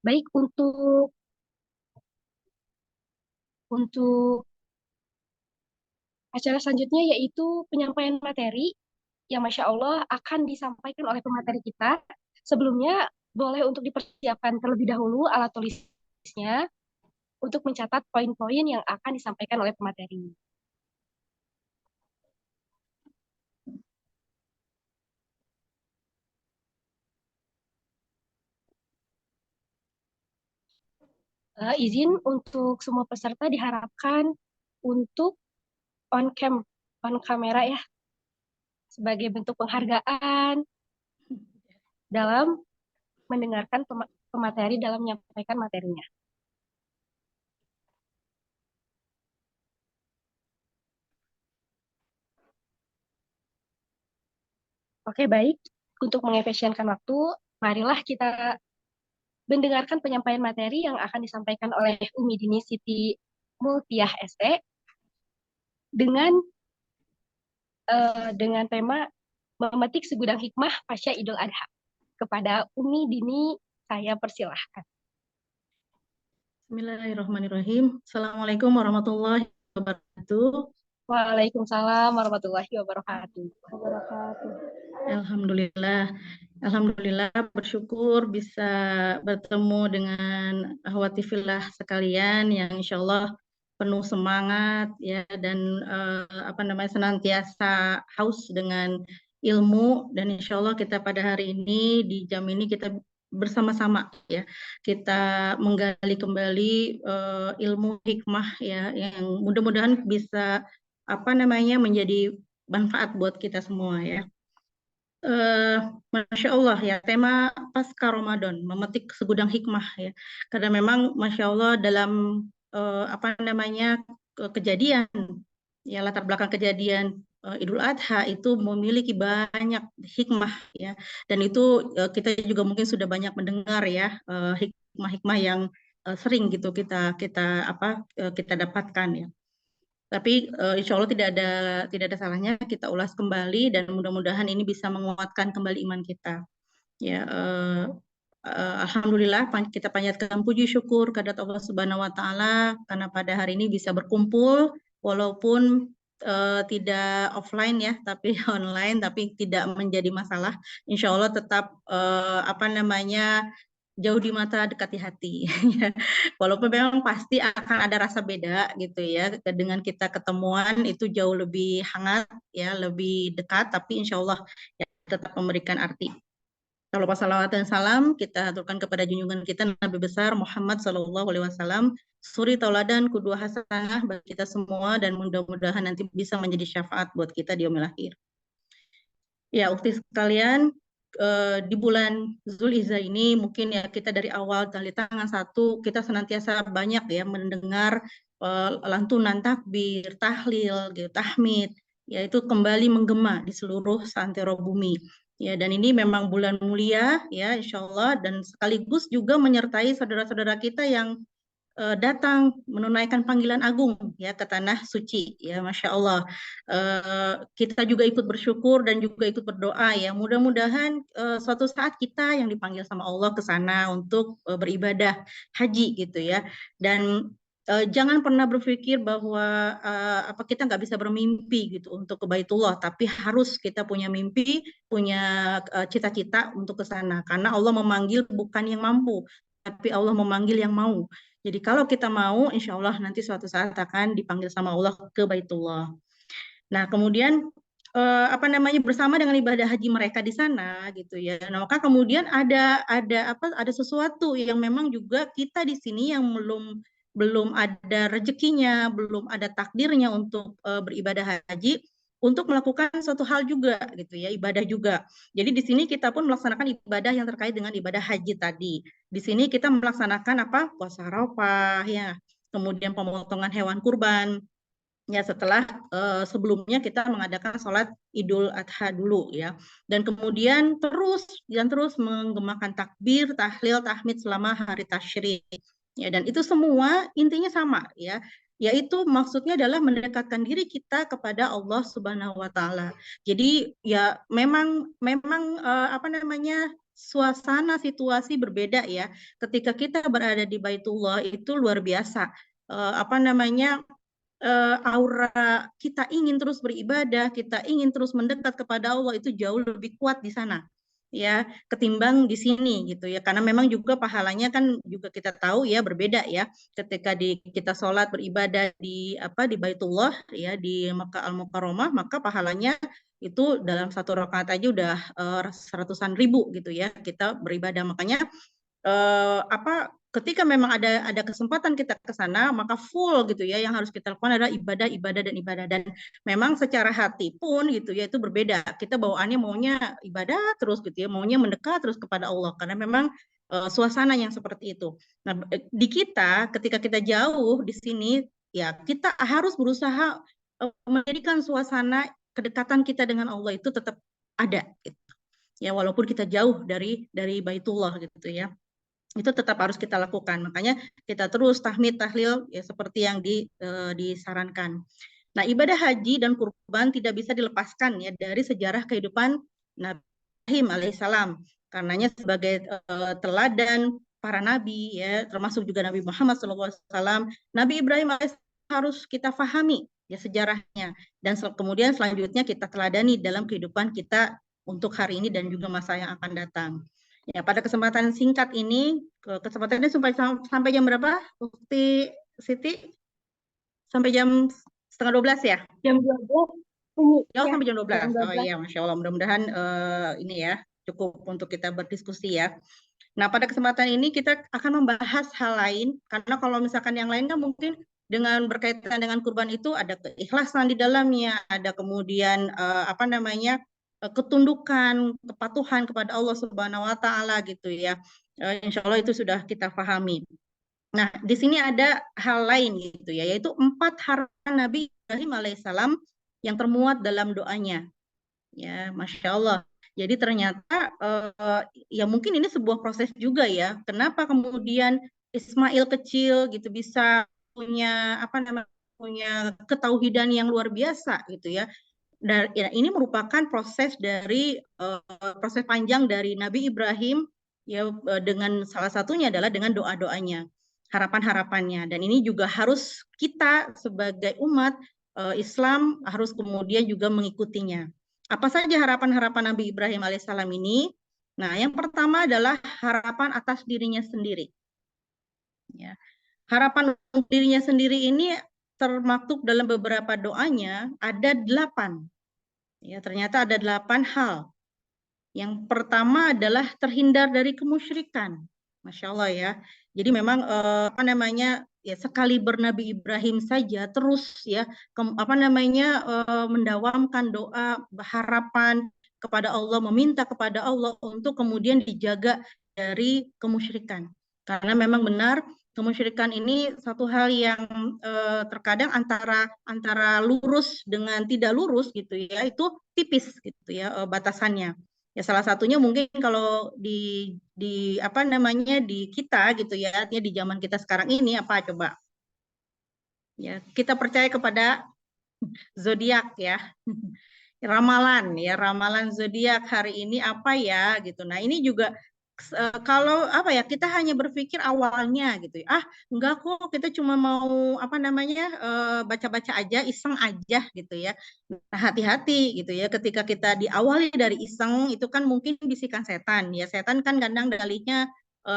Baik, untuk acara selanjutnya yaitu penyampaian materi yang Masya Allah akan disampaikan oleh pemateri kita. Sebelumnya boleh untuk dipersiapkan terlebih dahulu alat tulisnya untuk mencatat poin-poin yang akan disampaikan oleh pemateri. Izin untuk semua peserta diharapkan untuk on cam, on kamera ya, sebagai bentuk penghargaan dalam mendengarkan pemateri dalam menyampaikan materinya. Oke, baik. Untuk mengefisienkan waktu, marilah kita mendengarkan penyampaian materi yang akan disampaikan oleh Umi Dini Siti Multiah SE dengan dengan tema memetik segudang hikmah pasca Idul Adha. Kepada Umi Dini, saya persilahkan. Bismillahirrahmanirrahim. Assalamualaikum warahmatullahi wabarakatuh. Waalaikumsalam warahmatullahi wabarakatuh. Alhamdulillah, Alhamdulillah bersyukur bisa bertemu dengan akhwati fillah sekalian yang insya Allah penuh semangat ya dan senantiasa haus dengan ilmu dan insya Allah kita pada hari ini di jam ini kita bersama-sama ya kita menggali kembali ilmu hikmah ya yang mudah-mudahan bisa menjadi manfaat buat kita semua ya. Masya Allah ya, tema pasca Ramadan, memetik segudang hikmah ya. Karena memang Masya Allah dalam kejadian, ya latar belakang kejadian Idul Adha itu memiliki banyak hikmah ya. Dan itu kita juga mungkin sudah banyak mendengar ya hikmah-hikmah yang sering gitu kita dapatkan ya. Tapi insya Allah tidak ada salahnya kita ulas kembali dan mudah-mudahan ini bisa menguatkan kembali iman kita. Ya, Alhamdulillah kita panjatkan puji syukur kepada Allah Subhanahu Wa Taala karena pada hari ini bisa berkumpul walaupun tidak offline ya, tapi online, tapi tidak menjadi masalah. Insya Allah tetap jauh di mata dekat di hati. Walaupun memang pasti akan ada rasa beda gitu ya dengan kita ketemuan itu jauh lebih hangat ya lebih dekat tapi insya Allah ya, tetap memberikan arti. Kalau salawat dan salam kita aturkan kepada junjungan kita Nabi besar Muhammad Sallallahu Alaihi Wasallam, suri tauladan kedua hasanah bagi kita semua dan mudah-mudahan nanti bisa menjadi syafaat buat kita di yaumil akhir. Ya, ukti sekalian, di bulan Zulhijjah ini mungkin ya kita dari awal dari tanggal 1 kita senantiasa banyak ya mendengar lantunan takbir, tahlil, gitu, tahmid, yaitu kembali menggema di seluruh santero bumi. Ya, dan ini memang bulan mulia ya insya Allah dan sekaligus juga menyertai saudara-saudara kita yang datang menunaikan panggilan agung ya ke tanah suci ya Masya Allah kita juga ikut bersyukur dan juga ikut berdoa ya mudah-mudahan suatu saat kita yang dipanggil sama Allah ke sana untuk beribadah haji gitu ya dan jangan pernah berpikir bahwa kita nggak bisa bermimpi gitu untuk ke Baitullah tapi harus kita punya mimpi punya cita-cita untuk ke sana karena Allah memanggil bukan yang mampu tapi Allah memanggil yang mau. Jadi kalau kita mau, insya Allah nanti suatu saat akan dipanggil sama Allah ke Baitullah. Nah, kemudian bersama dengan ibadah haji mereka di sana gitu ya. Nah, maka kemudian ada sesuatu yang memang juga kita di sini yang belum ada rezekinya, belum ada takdirnya untuk beribadah haji untuk melakukan suatu hal juga gitu ya, ibadah juga. Jadi di sini kita pun melaksanakan ibadah yang terkait dengan ibadah haji tadi. Di sini kita melaksanakan puasa Arafah ya, kemudian pemotongan hewan kurban. Ya setelah sebelumnya kita mengadakan sholat Idul Adha dulu ya, dan kemudian terus menggemakan takbir, tahlil, tahmid selama hari tasyrik. Ya, dan itu semua intinya sama ya, yaitu maksudnya adalah mendekatkan diri kita kepada Allah Subhanahu Wa Taala. Jadi ya memang suasana situasi berbeda ya. Ketika kita berada di Baitullah itu luar biasa. Apa namanya, aura kita ingin terus beribadah, kita ingin terus mendekat kepada Allah itu jauh lebih kuat di sana ya ketimbang di sini gitu ya, karena memang juga pahalanya kan juga kita tahu ya berbeda ya, ketika kita sholat beribadah di di Baitullah ya, di Makkah Al-Mukarramah, maka pahalanya itu dalam satu rakaat aja udah seratusan ribu gitu ya kita beribadah. Makanya ketika memang ada kesempatan kita ke sana, maka full gitu ya, yang harus kita lakukan adalah ibadah, ibadah dan ibadah. Dan memang secara hati pun gitu ya itu berbeda. Kita bawaannya maunya ibadah terus gitu ya, maunya mendekat terus kepada Allah karena memang suasana yang seperti itu. Nah, di kita ketika kita jauh di sini ya kita harus berusaha menjadikan suasana kedekatan kita dengan Allah itu tetap ada gitu. Ya walaupun kita jauh dari Baitullah gitu ya, itu tetap harus kita lakukan. Makanya kita terus tahmid, tahlil ya seperti yang disarankan. Nah, ibadah haji dan kurban tidak bisa dilepaskan ya dari sejarah kehidupan Nabi Ibrahim alaihissalam. Karenanya sebagai teladan para nabi ya, termasuk juga Nabi Muhammad SAW, Nabi Ibrahim alaihissalam harus kita fahami ya sejarahnya, dan kemudian selanjutnya kita teladani dalam kehidupan kita untuk hari ini dan juga masa yang akan datang. Ya, pada kesempatan singkat ini, kesempatannya sampai jam berapa, Ukti Siti? Sampai jam setengah 12 ya? Jam 12. Ya, Ya, sampai jam 12. jam Oh 12. iya, Masya Allah. Mudah-mudahan ini ya, cukup untuk kita berdiskusi ya. Nah, pada kesempatan ini kita akan membahas hal lain, karena kalau misalkan yang lain kan mungkin dengan berkaitan dengan kurban itu ada keikhlasan di dalamnya, ada kemudian ketundukan, kepatuhan kepada Allah Subhanahu wa taala gitu ya. Insya Allah itu sudah kita pahami. Nah, di sini ada hal lain gitu ya, yaitu 4 harapan Nabi Ibrahim alaihissalam yang termuat dalam doanya. Ya, Masya Allah. Jadi ternyata ya mungkin ini sebuah proses juga ya. Kenapa kemudian Ismail kecil gitu bisa punya punya ketauhidan yang luar biasa gitu ya. Dan ya, ini merupakan proses dari proses panjang dari Nabi Ibrahim ya, dengan salah satunya adalah dengan doa-doanya, harapan-harapannya. Dan ini juga harus kita sebagai umat Islam harus kemudian juga mengikutinya. Apa saja harapan-harapan Nabi Ibrahim alaihissalam ini? Nah, yang pertama adalah harapan atas dirinya sendiri. Ya. Harapan untuk dirinya sendiri ini termaktub dalam beberapa doanya ada 8. Ya, ternyata ada 8 hal. Yang pertama adalah terhindar dari kemusyrikan. Masya Allah ya. Jadi memang ya sekali bernabi Ibrahim saja terus ya mendawamkan doa harapan kepada Allah, meminta kepada Allah untuk kemudian dijaga dari kemusyrikan. Karena memang benar kemusyrikan ini satu hal yang terkadang antara lurus dengan tidak lurus gitu ya, itu tipis gitu ya batasannya. Ya salah satunya mungkin kalau di kita gitu ya, artinya di zaman kita sekarang ini apa coba? Ya, kita percaya kepada zodiak ya. Ramalan zodiak hari ini apa ya gitu. Nah, ini juga kalau kita hanya berpikir awalnya gitu ya. Enggak kok, kita cuma mau baca-baca aja, iseng aja gitu ya. Nah, hati-hati gitu ya, ketika kita diawali dari iseng itu kan mungkin bisikan setan ya. Setan kan kadang dalihnya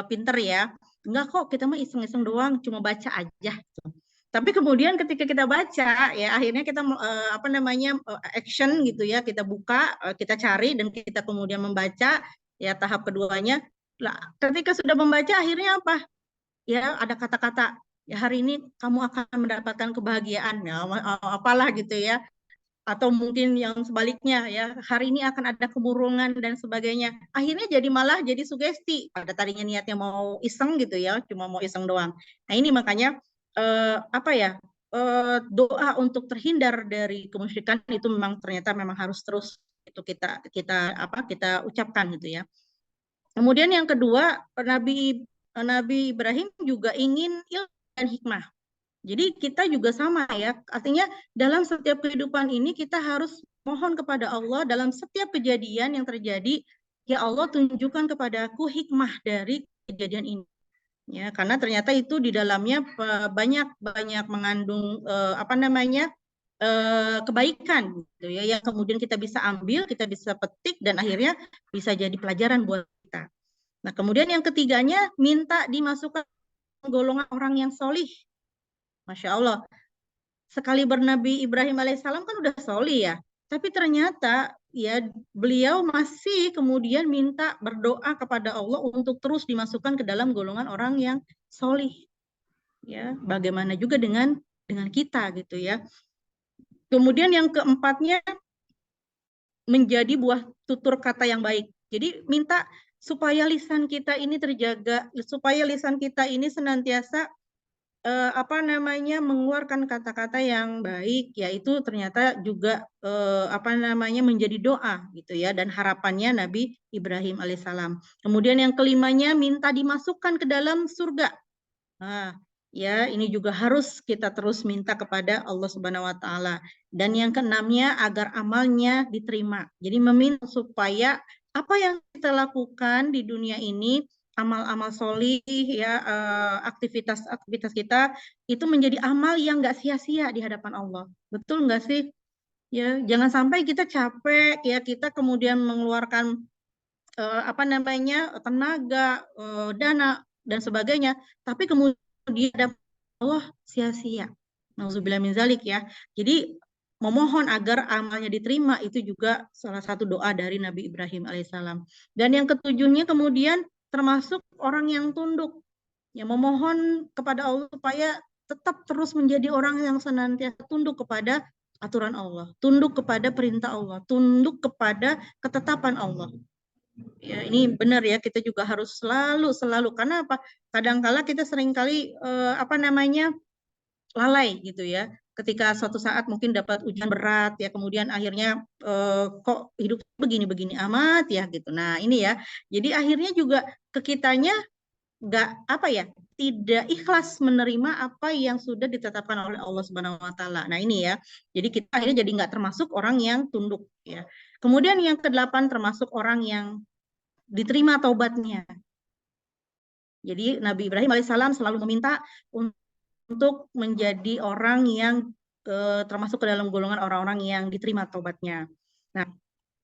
pinter ya. Enggak kok, kita mah iseng-iseng doang, cuma baca aja gitu. Tapi kemudian ketika kita baca ya akhirnya kita action gitu ya, kita buka, kita cari dan kita kemudian membaca ya tahap keduanya. Lah, ketika sudah membaca akhirnya apa? Ya ada kata-kata ya hari ini kamu akan mendapatkan kebahagiaan ya apalah gitu ya. Atau mungkin yang sebaliknya ya, hari ini akan ada keburukan dan sebagainya. Akhirnya jadi malah jadi sugesti. Pada tadinya niatnya mau iseng gitu ya, cuma mau iseng doang. Nah, ini makanya doa untuk terhindar dari kemusyrikan itu memang ternyata memang harus terus itu kita ucapkan gitu ya. Kemudian yang kedua, Nabi Ibrahim juga ingin ilmu dan hikmah. Jadi kita juga sama ya, artinya dalam setiap kehidupan ini kita harus mohon kepada Allah dalam setiap kejadian yang terjadi, ya Allah tunjukkan kepadaku hikmah dari kejadian ini. Ya, karena ternyata itu di dalamnya banyak mengandung apa namanya kebaikan gitu ya, yang kemudian kita bisa ambil, kita bisa petik dan akhirnya bisa jadi pelajaran buat kita. Nah, kemudian yang ketiganya minta dimasukkan golongan orang yang solih. Masya Allah, sekali bernabi Ibrahim alaihissalam kan udah solih ya, tapi ternyata ya beliau masih kemudian minta berdoa kepada Allah untuk terus dimasukkan ke dalam golongan orang yang solih. Ya, bagaimana juga dengan kita gitu ya. Kemudian yang keempatnya menjadi buah tutur kata yang baik. Jadi minta supaya lisan kita ini terjaga, supaya lisan kita ini senantiasa apa namanya mengeluarkan kata-kata yang baik, yaitu ternyata juga apa namanya menjadi doa gitu ya, dan harapannya Nabi Ibrahim alaihissalam. Kemudian yang kelimanya minta dimasukkan ke dalam surga. Nah, ya ini juga harus kita terus minta kepada Allah Subhanahu wa taala. Dan yang keenamnya agar amalnya diterima. Jadi meminta supaya apa yang kita lakukan di dunia ini, amal-amal solih ya, aktivitas-aktivitas kita itu menjadi amal yang nggak sia-sia di hadapan Allah. Betul nggak sih? Ya, jangan sampai kita capek ya, kita kemudian mengeluarkan apa namanya tenaga, dana dan sebagainya, tapi kemudian ada Allah sia-sia. Nauzubillah min zalik ya. Jadi memohon agar amalnya diterima itu juga salah satu doa dari Nabi Ibrahim alaihissalam. Dan yang ketujuhnya kemudian termasuk orang yang tunduk, yang memohon kepada Allah supaya tetap terus menjadi orang yang senantiasa tunduk kepada aturan Allah, tunduk kepada perintah Allah, tunduk kepada ketetapan Allah. Ya, ini benar ya, kita juga harus selalu karena apa? Kadangkala kita seringkali apa namanya lalai gitu ya. Ketika suatu saat mungkin dapat ujian berat ya, kemudian akhirnya kok hidup begini-begini amat ya gitu. Nah, ini ya. Jadi akhirnya juga ke kitanya nggak apa ya, tidak ikhlas menerima apa yang sudah ditetapkan oleh Allah Subhanahu wa taala. Nah, ini ya. Jadi kita akhirnya jadi nggak termasuk orang yang tunduk ya. Kemudian yang kedelapan termasuk orang yang diterima taubatnya. Jadi Nabi Ibrahim alaihissalam selalu meminta untuk menjadi orang yang termasuk ke dalam golongan orang-orang yang diterima taubatnya. Nah,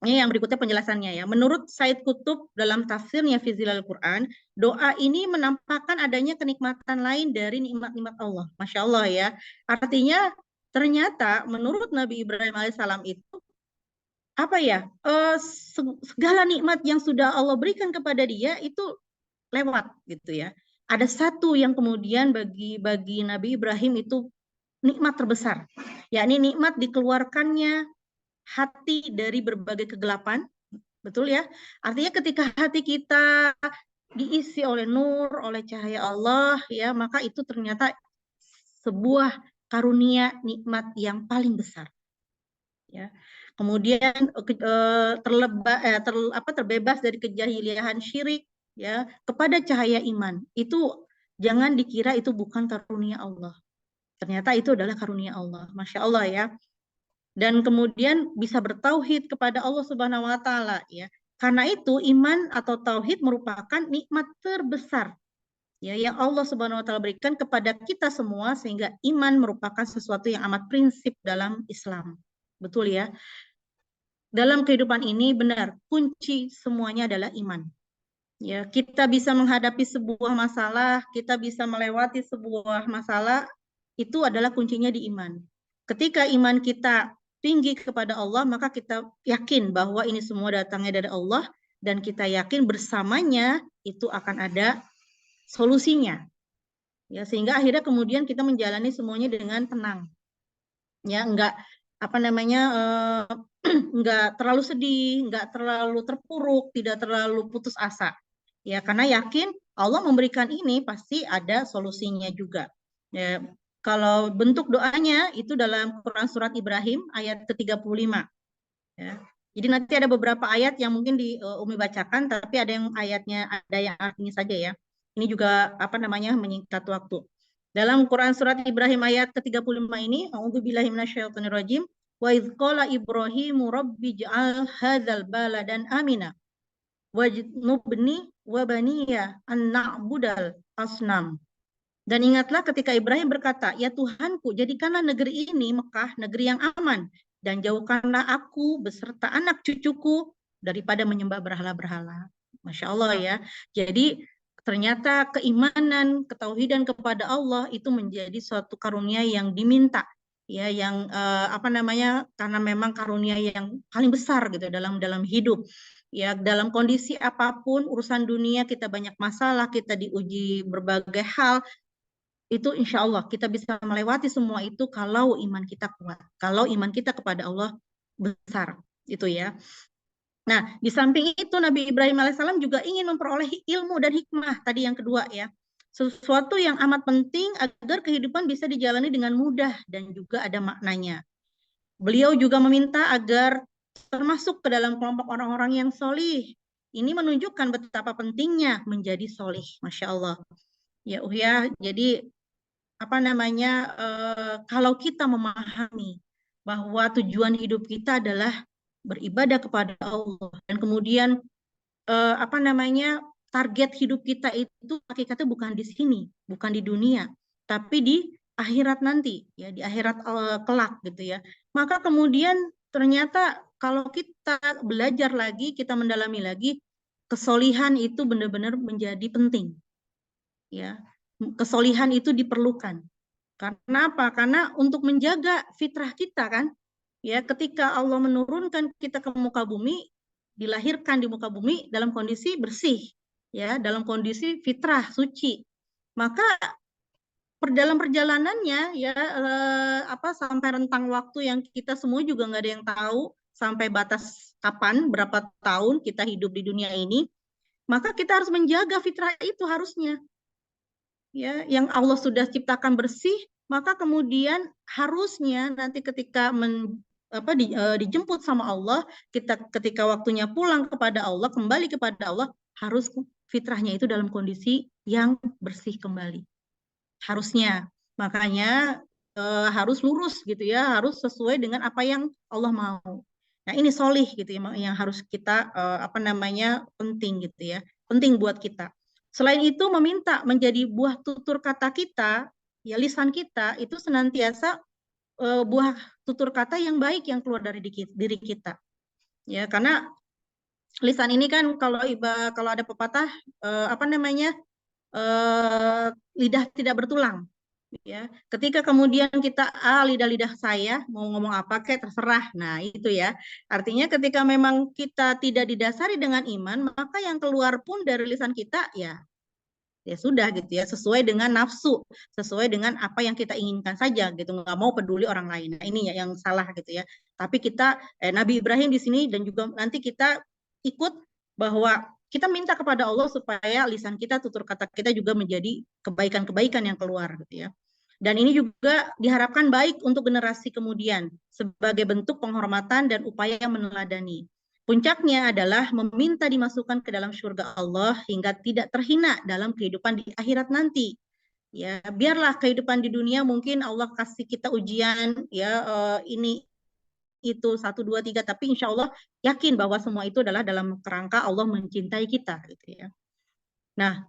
ini yang berikutnya penjelasannya ya. Menurut Said Kutub dalam tafsirnya fi Zilal Quran, doa ini menampakkan adanya kenikmatan lain dari nikmat-nikmat Allah. Masya Allah ya. Artinya ternyata menurut Nabi Ibrahim alaihissalam itu apa ya, segala nikmat yang sudah Allah berikan kepada dia itu lewat gitu ya. Ada satu yang kemudian bagi Nabi Ibrahim itu nikmat terbesar, yakni nikmat dikeluarkannya hati dari berbagai kegelapan, betul ya. Artinya ketika hati kita diisi oleh nur, oleh cahaya Allah ya, maka itu ternyata sebuah karunia nikmat yang paling besar. Ya. Kemudian terbebas dari kejahiliahan syirik ya kepada cahaya iman. Itu jangan dikira itu bukan karunia Allah. Ternyata itu adalah karunia Allah. Masya Allah ya. Dan kemudian bisa bertauhid kepada Allah Subhanahu wa taala ya. Karena itu iman atau tauhid merupakan nikmat terbesar ya yang Allah Subhanahu wa taala berikan kepada kita semua, sehingga iman merupakan sesuatu yang amat prinsip dalam Islam. Betul ya. Dalam kehidupan ini benar, kunci semuanya adalah iman. Ya, kita bisa menghadapi sebuah masalah, kita bisa melewati sebuah masalah, itu adalah kuncinya di iman. Ketika iman kita tinggi kepada Allah, maka kita yakin bahwa ini semua datangnya dari Allah, dan kita yakin bersamanya itu akan ada solusinya. Ya, sehingga akhirnya kemudian kita menjalani semuanya dengan tenang. Ya, enggak apa namanya nggak terlalu sedih, nggak terlalu terpuruk, tidak terlalu putus asa. Ya, karena yakin Allah memberikan ini pasti ada solusinya juga. Ya, kalau bentuk doanya itu dalam Quran surat Ibrahim ayat ke-35. Ya. Jadi nanti ada beberapa ayat yang mungkin Umi bacakan, tapi ada yang ayatnya ada yang artinya saja ya. Ini juga apa namanya menyingkat waktu. Dalam Quran surat Ibrahim ayat ke-35 ini, A'udzubillahi minasyaitonirrajim, wa idz qala Ibrahimu rabbi ij'al hadzal baladan amina wajnubni wa baniya an na'budal asnam. Dan ingatlah ketika Ibrahim berkata, ya Tuhanku, jadikanlah negeri ini, Mekah, negeri yang aman, dan jauhkanlah aku beserta anak cucuku daripada menyembah berhala-berhala. Masya Allah ya. Jadi ternyata keimanan, ketauhidan kepada Allah itu menjadi suatu karunia yang diminta, ya, yang apa namanya, karena memang karunia yang paling besar gitu dalam hidup. Ya, dalam kondisi apapun urusan dunia kita banyak masalah, kita diuji berbagai hal, itu insya Allah kita bisa melewati semua itu kalau iman kita kuat, kalau iman kita kepada Allah besar, itu ya. Nah, di samping itu Nabi Ibrahim alaihissalam juga ingin memperoleh ilmu dan hikmah, tadi yang kedua ya. Sesuatu yang amat penting agar kehidupan bisa dijalani dengan mudah dan juga ada maknanya. Beliau juga meminta agar termasuk ke dalam kelompok orang-orang yang solih. Ini menunjukkan betapa pentingnya menjadi solih, Masya Allah. Ya, jadi apa namanya, kalau kita memahami bahwa tujuan hidup kita adalah beribadah kepada Allah, dan kemudian apa namanya, target hidup kita itu hakikatnya bukan di sini, bukan di dunia, tapi di akhirat nanti, ya, di akhirat kelak gitu ya. Maka kemudian ternyata kalau kita belajar lagi, kita mendalami lagi, kesolihan itu benar-benar menjadi penting, ya. Kesolihan itu diperlukan. Karena apa? Karena untuk menjaga fitrah kita kan, ya, ketika Allah menurunkan kita ke muka bumi, dilahirkan di muka bumi dalam kondisi bersih, ya, dalam kondisi fitrah suci. Maka dalam perjalanannya ya, apa, sampai rentang waktu yang kita semua juga nggak ada yang tahu sampai batas kapan, berapa tahun kita hidup di dunia ini, maka kita harus menjaga fitrah itu harusnya, ya, yang Allah sudah ciptakan bersih, maka kemudian harusnya nanti ketika dijemput sama Allah, kita ketika waktunya pulang kepada Allah, kembali kepada Allah, harus fitrahnya itu dalam kondisi yang bersih kembali. Harusnya. Makanya harus lurus gitu ya, harus sesuai dengan apa yang Allah mau. Nah, ini solih gitu ya, yang harus kita apa namanya, penting gitu ya. Penting buat kita. Selain itu meminta menjadi buah tutur kata kita, ya, lisan kita itu senantiasa buah tutur kata yang baik yang keluar dari diri kita. Ya, karena lisan ini kan kalau ada pepatah apa namanya, lidah tidak bertulang, ya. Ketika kemudian kita lidah saya mau ngomong apa kayak terserah. Nah, itu ya. Artinya ketika memang kita tidak didasari dengan iman, maka yang keluar pun dari lisan kita ya sudah gitu ya, sesuai dengan nafsu, sesuai dengan apa yang kita inginkan saja gitu, nggak mau peduli orang lain. Nah, ini ya yang salah gitu ya. Tapi kita Nabi Ibrahim di sini dan juga nanti kita ikut bahwa kita minta kepada Allah supaya lisan kita, tutur kata kita juga menjadi kebaikan-kebaikan yang keluar gitu ya. Dan ini juga diharapkan baik untuk generasi kemudian sebagai bentuk penghormatan dan upaya meneladani. Puncaknya adalah meminta dimasukkan ke dalam surga Allah hingga tidak terhina dalam kehidupan di akhirat nanti. Ya, biarlah kehidupan di dunia mungkin Allah kasih kita ujian, ya, ini itu 1, 2, 3, tapi insya Allah yakin bahwa semua itu adalah dalam kerangka Allah mencintai kita gitu ya. Nah,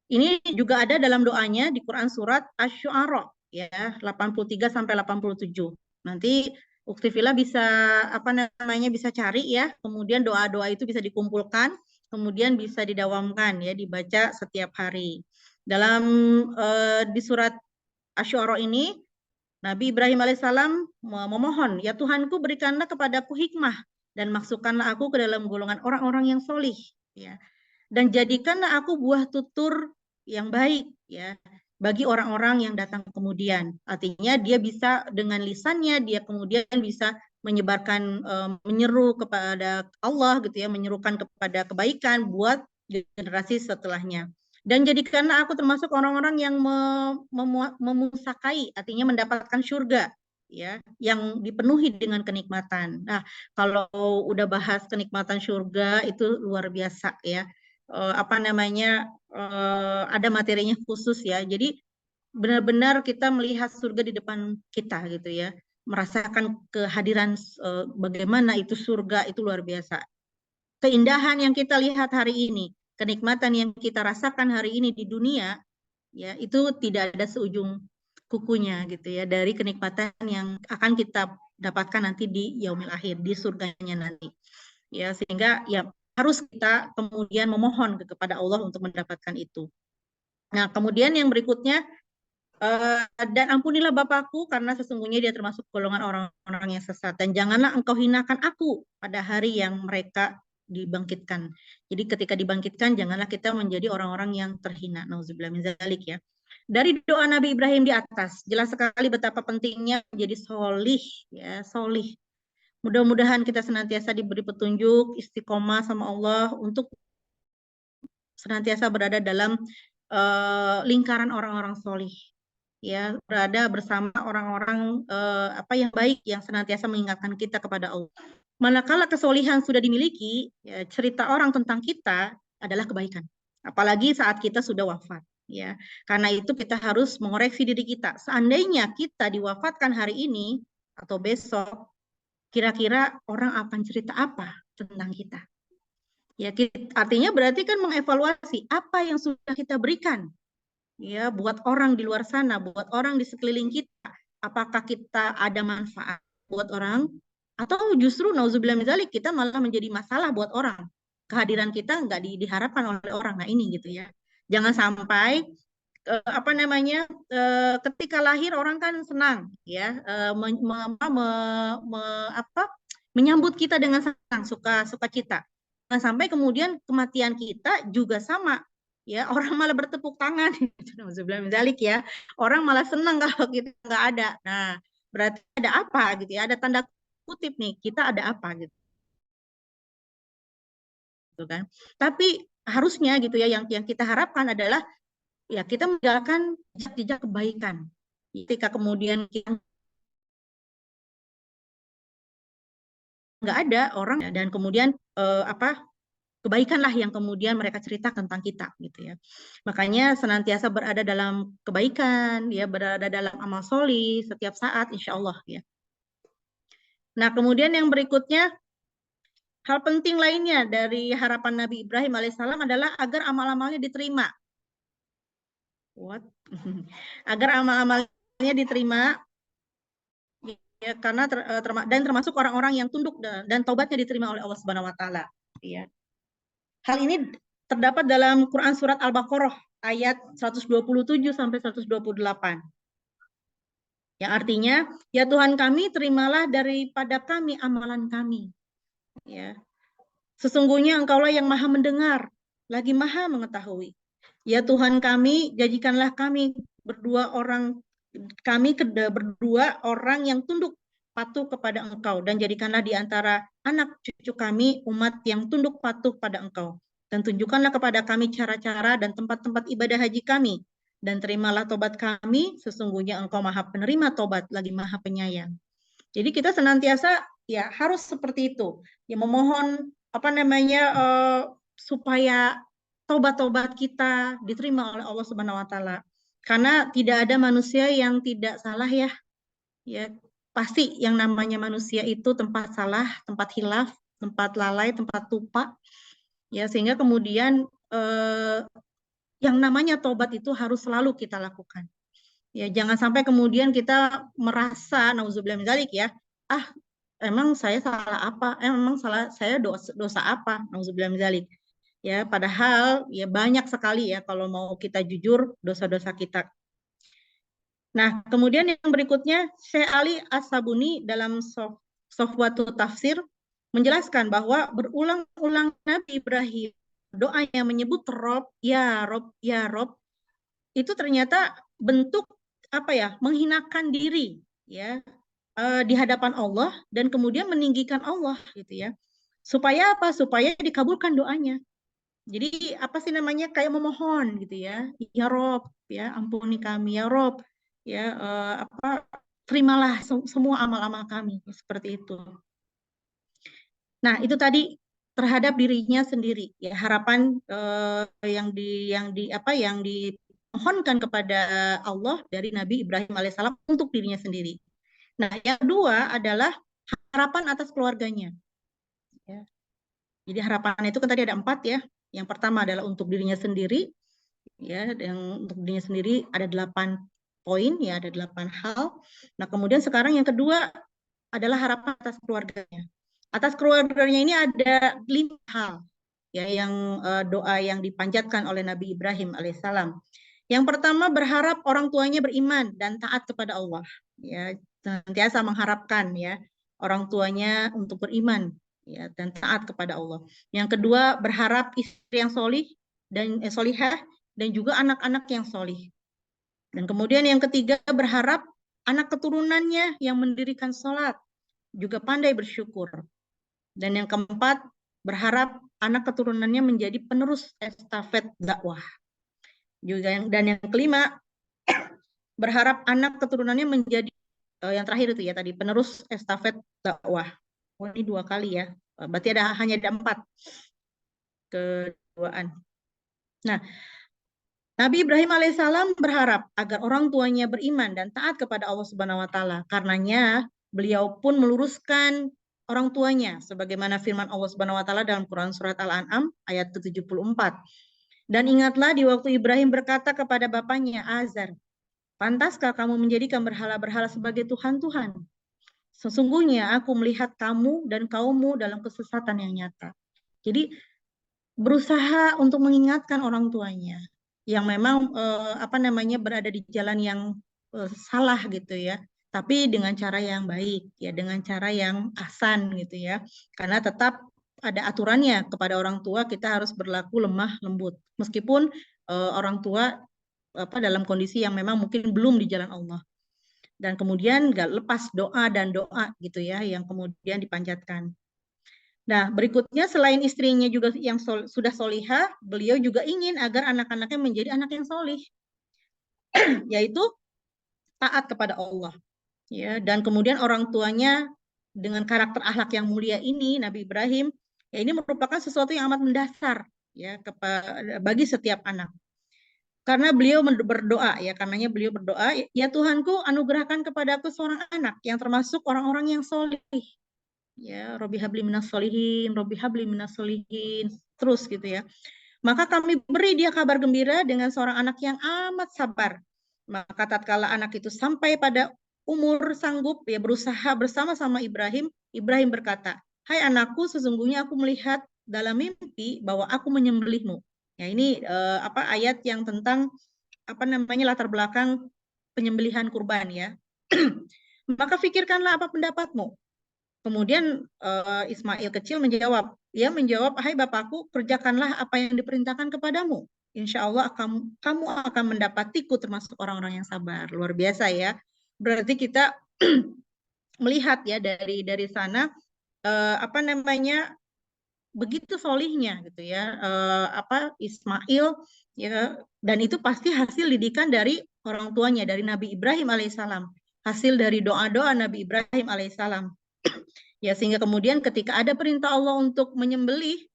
ini juga ada dalam doanya di Quran surat Asy-Syu'ara ya, 83 sampai 87. Nanti Ukti Villa bisa apa namanya, bisa cari ya, kemudian doa-doa itu bisa dikumpulkan, kemudian bisa didawamkan ya, dibaca setiap hari. Dalam di surat Asy-Syu'ara ini Nabi Ibrahim alaihissalam memohon, ya Tuhanku, berikanlah kepadaku hikmah dan masukkanlah aku ke dalam golongan orang-orang yang solih, ya. Dan jadikanlah aku buah tutur yang baik, ya, bagi orang-orang yang datang kemudian. Artinya dia bisa dengan lisannya, dia kemudian bisa menyebarkan, menyeru kepada Allah gitu ya, menyerukan kepada kebaikan buat generasi setelahnya. Dan jadikanlah aku termasuk orang-orang yang memusakai, artinya mendapatkan surga, ya, yang dipenuhi dengan kenikmatan. Nah, kalau udah bahas kenikmatan surga itu luar biasa ya. Apa namanya, ada materinya khusus ya. Jadi benar-benar kita melihat surga di depan kita gitu ya. Merasakan kehadiran bagaimana itu surga, itu luar biasa. keindahan yang kita lihat hari ini, kenikmatan yang kita rasakan hari ini di dunia, ya itu tidak ada seujung kukunya gitu ya dari kenikmatan yang akan kita dapatkan nanti di yaumil akhir, di surganya nanti. Ya, sehingga ya harus kita kemudian memohon kepada Allah untuk mendapatkan itu. Nah, kemudian yang berikutnya, dan ampunilah Bapakku karena sesungguhnya dia termasuk golongan orang-orang yang sesat, dan janganlah engkau hinakan aku pada hari yang mereka dibangkitkan. Jadi ketika dibangkitkan janganlah kita menjadi orang-orang yang terhina. Nauzubillah min dzalik ya. Dari doa Nabi Ibrahim di atas jelas sekali betapa pentingnya menjadi solih, ya solih. Mudah-mudahan kita senantiasa diberi petunjuk, istiqomah sama Allah untuk senantiasa berada dalam lingkaran orang-orang solih, ya berada bersama orang-orang apa yang baik yang senantiasa mengingatkan kita kepada Allah. Manakala kesolihan sudah dimiliki, ya, cerita orang tentang kita adalah kebaikan. Apalagi saat kita sudah wafat, ya. Karena itu kita harus mengoreksi diri kita. Seandainya kita diwafatkan hari ini atau besok, kira-kira orang akan cerita apa tentang kita? Ya, artinya berarti kan mengevaluasi apa yang sudah kita berikan ya buat orang di luar sana, buat orang di sekeliling kita. Apakah kita ada manfaat buat orang atau justru nauzubillah min dzalik kita malah menjadi masalah buat orang. Kehadiran kita nggak diharapkan oleh orang. Nah, ini gitu ya. Jangan sampai apa namanya ketika lahir orang kan senang ya apa menyambut kita dengan senang, suka cita. Nah, sampai kemudian kematian kita juga sama ya, orang malah bertepuk tangan ya, orang malah senang kalau kita nggak ada. Nah, berarti ada apa gitu ya, ada tanda kutip nih, kita ada apa gitu kan. Tapi harusnya gitu ya, yang kita harapkan adalah ya kita menjalankan jejak kebaikan. Ketika kemudian kita nggak ada orang dan kemudian apa kebaikanlah yang kemudian mereka cerita tentang kita gitu ya. Makanya senantiasa berada dalam kebaikan, ya berada dalam amal solih setiap saat insya Allah ya. Nah, kemudian yang berikutnya, hal penting lainnya dari harapan Nabi Ibrahim alaihissalam adalah agar amal-amalnya diterima. What? Agar amal-amalnya diterima ya, karena dan termasuk orang-orang yang tunduk dan taubatnya diterima oleh Allah Subhanahu wa taala ya. Hal ini terdapat dalam Quran surat Al-Baqarah ayat 127 sampai 128. Yang artinya, ya Tuhan kami, terimalah daripada kami amalan kami. Ya. Sesungguhnya Engkaulah yang Maha mendengar, lagi Maha mengetahui. Ya Tuhan kami, jadikanlah kami berdua orang yang tunduk patuh kepada Engkau, dan jadikanlah di antara anak cucu kami umat yang tunduk patuh pada Engkau. Dan tunjukkanlah kepada kami cara-cara dan tempat-tempat ibadah haji kami, dan terimalah tobat kami, sesungguhnya Engkau Maha penerima tobat, lagi Maha penyayang. Jadi kita senantiasa ya harus seperti itu, ya memohon apa namanya supaya tobat-tobat kita diterima oleh Allah Subhanahu wa taala. Karena tidak ada manusia yang tidak salah ya. Ya, pasti yang namanya manusia itu tempat salah, tempat hilaf, tempat lalai, tempat lupa. Ya, sehingga kemudian yang namanya tobat itu harus selalu kita lakukan. Ya, jangan sampai kemudian kita merasa nauzubillah min dzalik ya. Ah, emang saya salah apa? Emang salah saya dosa apa? Nauzubillah min dzalik. Ya, padahal ya banyak sekali ya kalau mau kita jujur dosa-dosa kita. Nah, kemudian yang berikutnya Syekh Ali As-Sabuni dalam Sofwatu Tafsir menjelaskan bahwa berulang-ulang Nabi Ibrahim doanya menyebut Rob, ya Rob, itu ternyata bentuk apa ya, menghinakan diri ya di hadapan Allah dan kemudian meninggikan Allah gitu ya. Supaya apa? Supaya dikabulkan doanya. Jadi apa sih namanya kayak memohon gitu ya Rob, ya ampuni kami ya Rob, ya apa terimalah semua amal-amal kami seperti itu. Nah itu tadi terhadap dirinya sendiri ya harapan yang dimohonkan kepada Allah dari Nabi Ibrahim alaihissalam untuk dirinya sendiri. Nah yang kedua adalah harapan atas keluarganya. Ya. Jadi harapan itu kan tadi ada 4 ya. Yang pertama adalah untuk dirinya sendiri, ya, yang untuk dirinya sendiri ada 8 poin, ya, ada 8 hal. Nah, kemudian sekarang yang kedua adalah harapan atas keluarganya. Atas keluarganya ini ada 5 hal, ya, yang doa yang dipanjatkan oleh Nabi Ibrahim alaihissalam. Yang pertama, berharap orang tuanya beriman dan taat kepada Allah, ya, senantiasa mengharapkan, ya, orang tuanya untuk beriman, ya, dan taat kepada Allah. Yang kedua, berharap istri yang solih dan solihah dan juga anak-anak yang solih. Dan kemudian yang ketiga, berharap anak keturunannya yang mendirikan sholat juga pandai bersyukur. Dan yang keempat, berharap anak keturunannya menjadi penerus estafet dakwah. Dan yang kelima, berharap anak keturunannya menjadi yang terakhir itu ya tadi, penerus estafet dakwah. Oh, ini 2 kali ya. Berarti hanya ada 4 keduaan. Nah, Nabi Ibrahim alaihissalam berharap agar orang tuanya beriman dan taat kepada Allah Subhanahu wa taala. Karenanya beliau pun meluruskan orang tuanya sebagaimana firman Allah Subhanahu wa taala dalam Quran surat Al-An'am ayat ke-74. Dan ingatlah di waktu Ibrahim berkata kepada bapaknya Azar, "Pantaskah kamu menjadikan berhala-berhala sebagai Tuhan-Tuhan? Sesungguhnya aku melihat kamu dan kaummu dalam kesesatan yang nyata." Jadi berusaha untuk mengingatkan orang tuanya yang memang berada di jalan yang salah gitu ya, tapi dengan cara yang baik ya, dengan cara yang ahsan gitu ya, karena tetap ada aturannya kepada orang tua, kita harus berlaku lemah lembut meskipun orang tua dalam kondisi yang memang mungkin belum di jalan Allah. Dan kemudian gak lepas doa dan doa gitu ya yang kemudian dipanjatkan. Nah, berikutnya selain istrinya juga yang sudah solihah, beliau juga ingin agar anak-anaknya menjadi anak yang solih, yaitu taat kepada Allah. Ya, dan kemudian orang tuanya dengan karakter akhlak yang mulia ini, Nabi Ibrahim, ya ini merupakan sesuatu yang amat mendasar ya bagi setiap anak. Karena beliau berdoa ya, karenanya beliau berdoa, ya Tuhanku anugerahkan kepadaku seorang anak yang termasuk orang-orang yang solih. Ya, Robi habli minas solihin, Robi habli minas solihin, terus gitu ya. Maka kami beri dia kabar gembira dengan seorang anak yang amat sabar. Maka tatkala anak itu sampai pada umur sanggup ya berusaha bersama-sama Ibrahim, Ibrahim berkata, "Hai anakku, sesungguhnya aku melihat dalam mimpi bahwa aku menyembelihmu." Ya, ini ayat yang tentang latar belakang penyembelihan kurban ya. Maka fikirkanlah apa pendapatmu. Kemudian Ismail kecil menjawab, "Hai bapakku, kerjakanlah apa yang diperintahkan kepadamu. Insya Allah kamu akan mendapatiku termasuk orang-orang yang sabar." Luar biasa ya. Berarti kita melihat ya dari sana begitu solihnya gitu ya Ismail ya, dan itu pasti hasil didikan dari orang tuanya, dari Nabi Ibrahim alaihissalam, hasil dari doa-doa Nabi Ibrahim alaihissalam. Ya, sehingga kemudian ketika ada perintah Allah untuk menyembelih,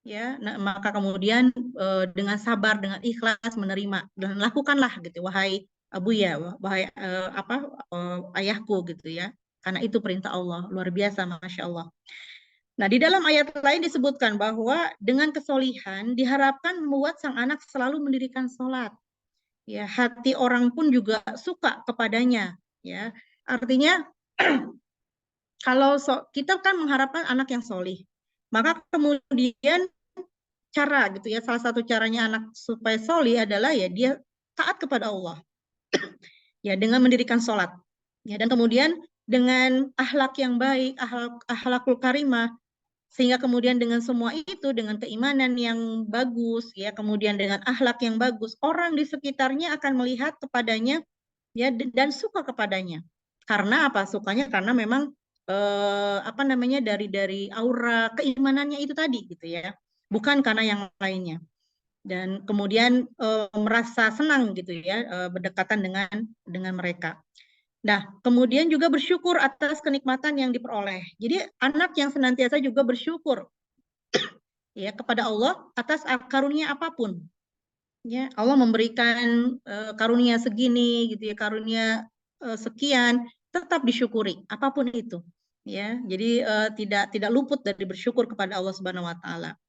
ya, maka kemudian dengan sabar, dengan ikhlas menerima dan lakukanlah gitu, wahai Abu ya, wahai ayahku gitu ya, karena itu perintah Allah. Luar biasa, masya Allah. Nah, di dalam ayat lain disebutkan bahwa dengan kesolihan diharapkan membuat sang anak selalu mendirikan sholat. Ya, hati orang pun juga suka kepadanya. Ya, artinya kalau kita kan mengharapkan anak yang solih, maka kemudian cara gitu ya, salah satu caranya anak supaya solih adalah ya dia taat kepada Allah, ya dengan mendirikan sholat, ya, dan kemudian dengan akhlak yang baik, akhlakul karimah, sehingga kemudian dengan semua itu, dengan keimanan yang bagus, ya, kemudian dengan akhlak yang bagus, orang di sekitarnya akan melihat kepadanya, ya, dan suka kepadanya. Karena apa? Sukanya karena memang dari aura keimanannya itu tadi gitu ya, bukan karena yang lainnya. Dan kemudian merasa senang gitu ya berdekatan dengan mereka. Nah, kemudian juga bersyukur atas kenikmatan yang diperoleh. Jadi anak yang senantiasa juga bersyukur ya kepada Allah atas karunia apapun. Ya, Allah memberikan karunia segini gitu ya, karunia sekian, tetap disyukuri apapun itu. ya. Jadi tidak luput dari bersyukur kepada Allah Subhanahu wa taala.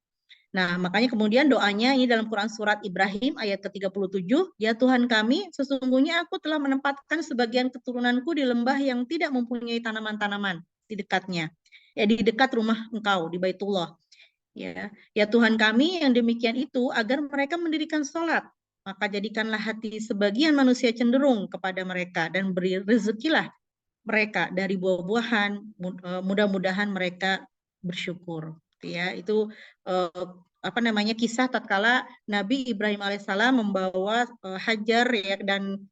Nah, makanya kemudian doanya ini dalam Quran surat Ibrahim ayat ke-37, ya Tuhan kami, sesungguhnya aku telah menempatkan sebagian keturunanku di lembah yang tidak mempunyai tanaman-tanaman di dekatnya. Ya, di dekat rumah Engkau di Baitullah. Ya, ya Tuhan kami yang demikian itu agar mereka mendirikan sholat. Maka jadikanlah hati sebagian manusia cenderung kepada mereka dan beri rezekilah mereka dari buah-buahan, mudah-mudahan mereka bersyukur. Ya, itu apa namanya kisah tatkala Nabi Ibrahim alaihissalam membawa Hajar ya dan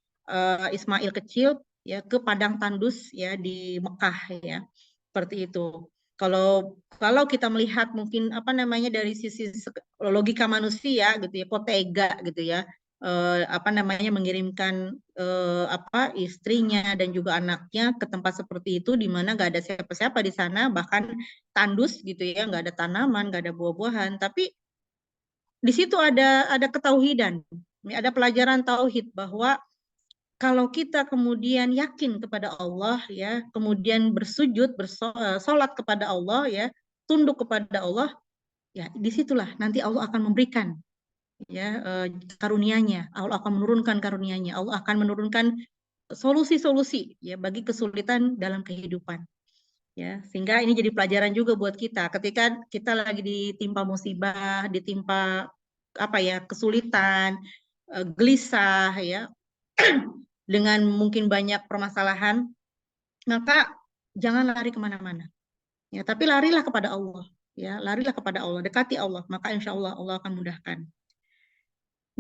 Ismail kecil ya ke padang tandus ya di Mekah ya. Seperti itu. Kalau kita melihat mungkin apa namanya dari sisi logika manusia gitu ya, kok tega gitu ya, apa namanya mengirimkan apa istrinya dan juga anaknya ke tempat seperti itu di mana nggak ada siapa-siapa di sana, bahkan tandus gitu ya, nggak ada tanaman, nggak ada buah-buahan, tapi di situ ada ketauhidan, ada pelajaran tauhid bahwa kalau kita kemudian yakin kepada Allah ya, kemudian bersujud, bersolat kepada Allah ya, tunduk kepada Allah, ya disitulah nanti Allah akan memberikan ya karunia-Nya. Allah akan menurunkan karunia-Nya. Allah akan menurunkan solusi-solusi ya bagi kesulitan dalam kehidupan. Ya, sehingga ini jadi pelajaran juga buat kita ketika kita lagi ditimpa musibah, ditimpa apa ya, kesulitan, gelisah ya, dengan mungkin banyak permasalahan, maka jangan lari kemana-mana. Ya, tapi larilah kepada Allah. Ya, larilah kepada Allah, dekati Allah, maka insya Allah Allah akan mudahkan.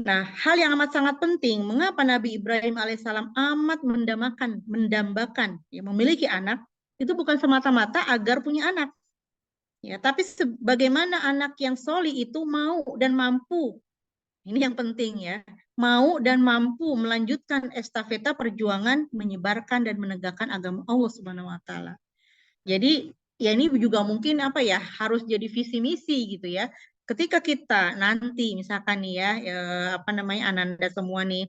Nah, hal yang amat sangat penting, mengapa Nabi Ibrahim alaihissalam amat mendambakan, ya, memiliki anak, itu bukan semata-mata agar punya anak. Ya, tapi bagaimana anak yang soli itu mau dan mampu. Ini yang penting ya. Mau dan mampu melanjutkan estafeta perjuangan menyebarkan dan menegakkan agama Allah Subhanahu wa taala. Jadi ya ini juga mungkin apa ya, harus jadi visi misi gitu ya. Ketika kita nanti misalkan nih ya, apa namanya Ananda semua nih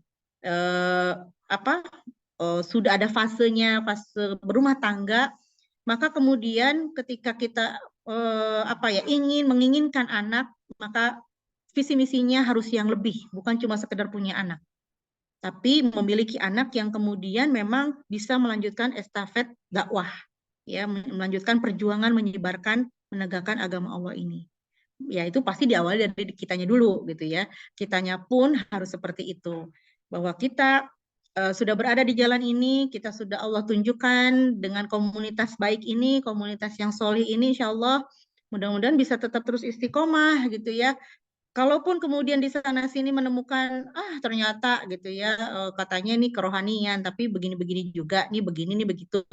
apa sudah ada fasenya, fase berumah tangga, maka kemudian ketika kita apa ya menginginkan anak, maka visi misinya harus yang lebih, bukan cuma sekedar punya anak, tapi memiliki anak yang kemudian memang bisa melanjutkan estafet dakwah, ya, melanjutkan perjuangan menyebarkan, menegakkan agama Allah ini. Ya itu pasti diawali dari kitanya dulu gitu ya. Kitanya pun harus seperti itu. Bahwa kita sudah berada di jalan ini, kita sudah Allah tunjukkan dengan komunitas baik ini, komunitas yang solih ini, insya Allah mudah-mudahan bisa tetap terus istiqomah gitu ya. Kalaupun kemudian di sana sini menemukan ternyata gitu ya katanya ini kerohanian tapi begini-begini juga nih begini nih begitu,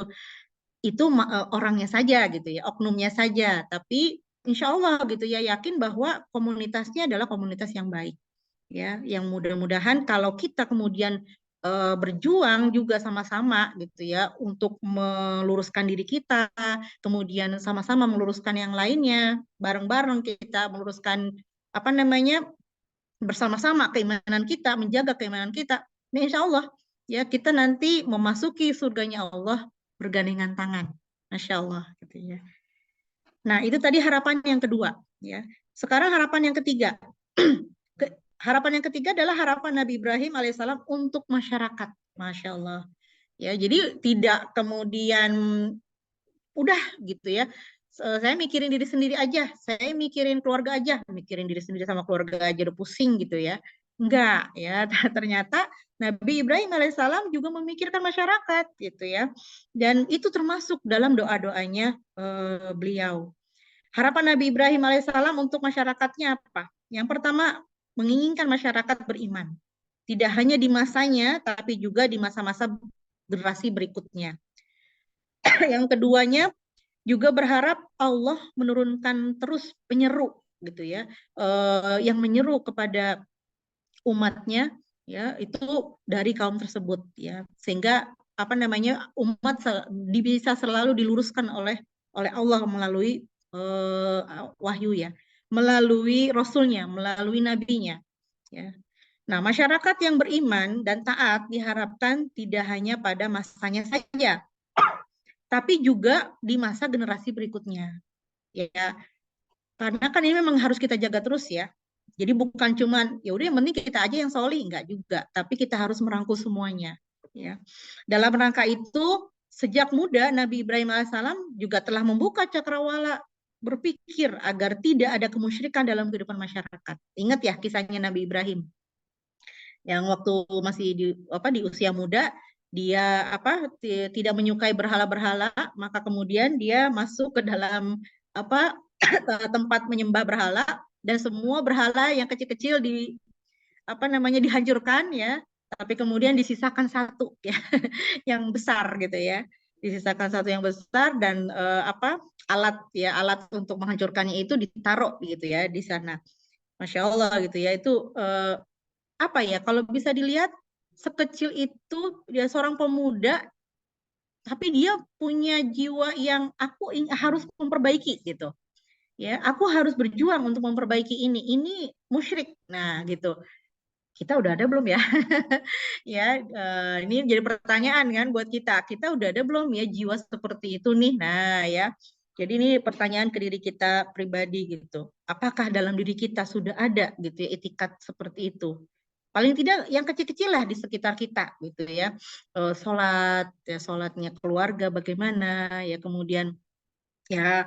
itu orangnya saja gitu ya, oknumnya saja, tapi insya Allah gitu ya yakin bahwa komunitasnya adalah komunitas yang baik ya, yang mudah-mudahan kalau kita kemudian berjuang juga sama-sama gitu ya untuk meluruskan diri kita, kemudian sama-sama meluruskan yang lainnya, bareng-bareng kita meluruskan apa namanya bersama-sama keimanan kita, menjaga keimanan kita. Ini insya Allah ya kita nanti memasuki surganya Allah bergandengan tangan. Masya Allah gitu ya. Nah, itu tadi harapan yang kedua ya. Sekarang harapan yang ketiga. Harapan yang ketiga adalah harapan Nabi Ibrahim alaihissalam untuk masyarakat. Masya Allah. Ya, jadi tidak kemudian udah gitu ya. Saya mikirin diri sendiri aja, saya mikirin keluarga aja, mikirin diri sendiri sama keluarga aja udah pusing gitu ya. Enggak ya, ternyata Nabi Ibrahim alaihissalam juga memikirkan masyarakat gitu ya. Dan itu termasuk dalam doa-doanya beliau. Harapan Nabi Ibrahim alaihissalam untuk masyarakatnya apa? Yang pertama, menginginkan masyarakat beriman. Tidak hanya di masanya, tapi juga di masa-masa generasi berikutnya. Yang keduanya, juga berharap Allah menurunkan terus penyeru gitu ya, yang menyeru kepada umatnya ya itu dari kaum tersebut ya, sehingga apa namanya umat bisa selalu diluruskan oleh Allah melalui wahyu ya, melalui rasulnya, melalui nabinya ya. Nah, masyarakat yang beriman dan taat diharapkan tidak hanya pada masanya saja, tapi juga di masa generasi berikutnya. Ya, karena kan ini memang harus kita jaga terus ya. Jadi bukan cuman ya udah yang penting kita aja yang solih, enggak juga, tapi kita harus merangkul semuanya. Ya, dalam rangka itu sejak muda Nabi Ibrahim alaihissalam juga telah membuka cakrawala berpikir agar tidak ada kemusyrikan dalam kehidupan masyarakat. Ingat ya kisahnya Nabi Ibrahim yang waktu masih di usia muda dia tidak menyukai berhala-berhala, maka kemudian dia masuk ke dalam apa tempat menyembah berhala dan semua berhala yang kecil-kecil dihancurkan ya, tapi kemudian disisakan satu ya yang besar gitu ya. Disisakan satu yang besar dan alat untuk menghancurkannya itu ditaruh gitu ya di sana. Masya Allah gitu ya, itu kalau bisa dilihat sekecil itu dia seorang pemuda tapi dia punya jiwa yang harus memperbaiki gitu ya, aku harus berjuang untuk memperbaiki ini musyrik, nah gitu. Kita udah ada belum ya? Ya, ini jadi pertanyaan kan buat kita udah ada belum ya jiwa seperti itu nih? Nah ya, jadi ini pertanyaan ke diri kita pribadi gitu, apakah dalam diri kita sudah ada gitu ya itikat seperti itu? Paling tidak yang kecil-kecil lah di sekitar kita gitu ya. Sholatnya keluarga bagaimana ya, kemudian ya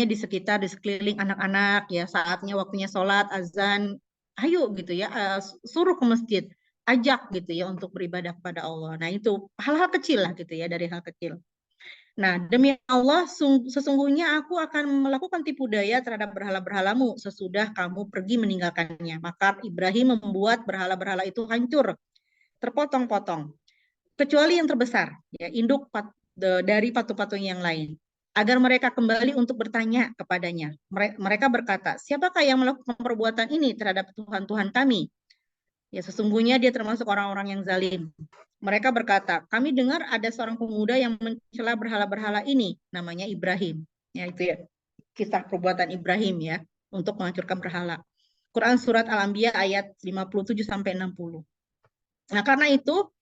di sekitar di sekeliling anak-anak ya, saatnya waktunya sholat azan, ayo gitu ya, suruh ke masjid, ajak gitu ya untuk beribadah kepada Allah. Nah itu hal-hal kecil lah gitu ya, dari hal kecil. Nah, demi Allah, sesungguhnya aku akan melakukan tipu daya terhadap berhala-berhalamu sesudah kamu pergi meninggalkannya. Maka Ibrahim membuat berhala-berhala itu hancur, terpotong-potong, kecuali yang terbesar, ya, induk dari patung-patung yang lain, agar mereka kembali untuk bertanya kepadanya. Mereka berkata, siapakah yang melakukan perbuatan ini terhadap Tuhan-Tuhan kami? Ya, sesungguhnya dia termasuk orang-orang yang zalim. Mereka berkata, kami dengar ada seorang pemuda yang mencela berhala-berhala ini, namanya Ibrahim. Ya, itu ya, kisah perbuatan Ibrahim ya, untuk menghancurkan berhala. Quran Surat Al-Anbiya ayat 57 sampai 60. Nah, karena itu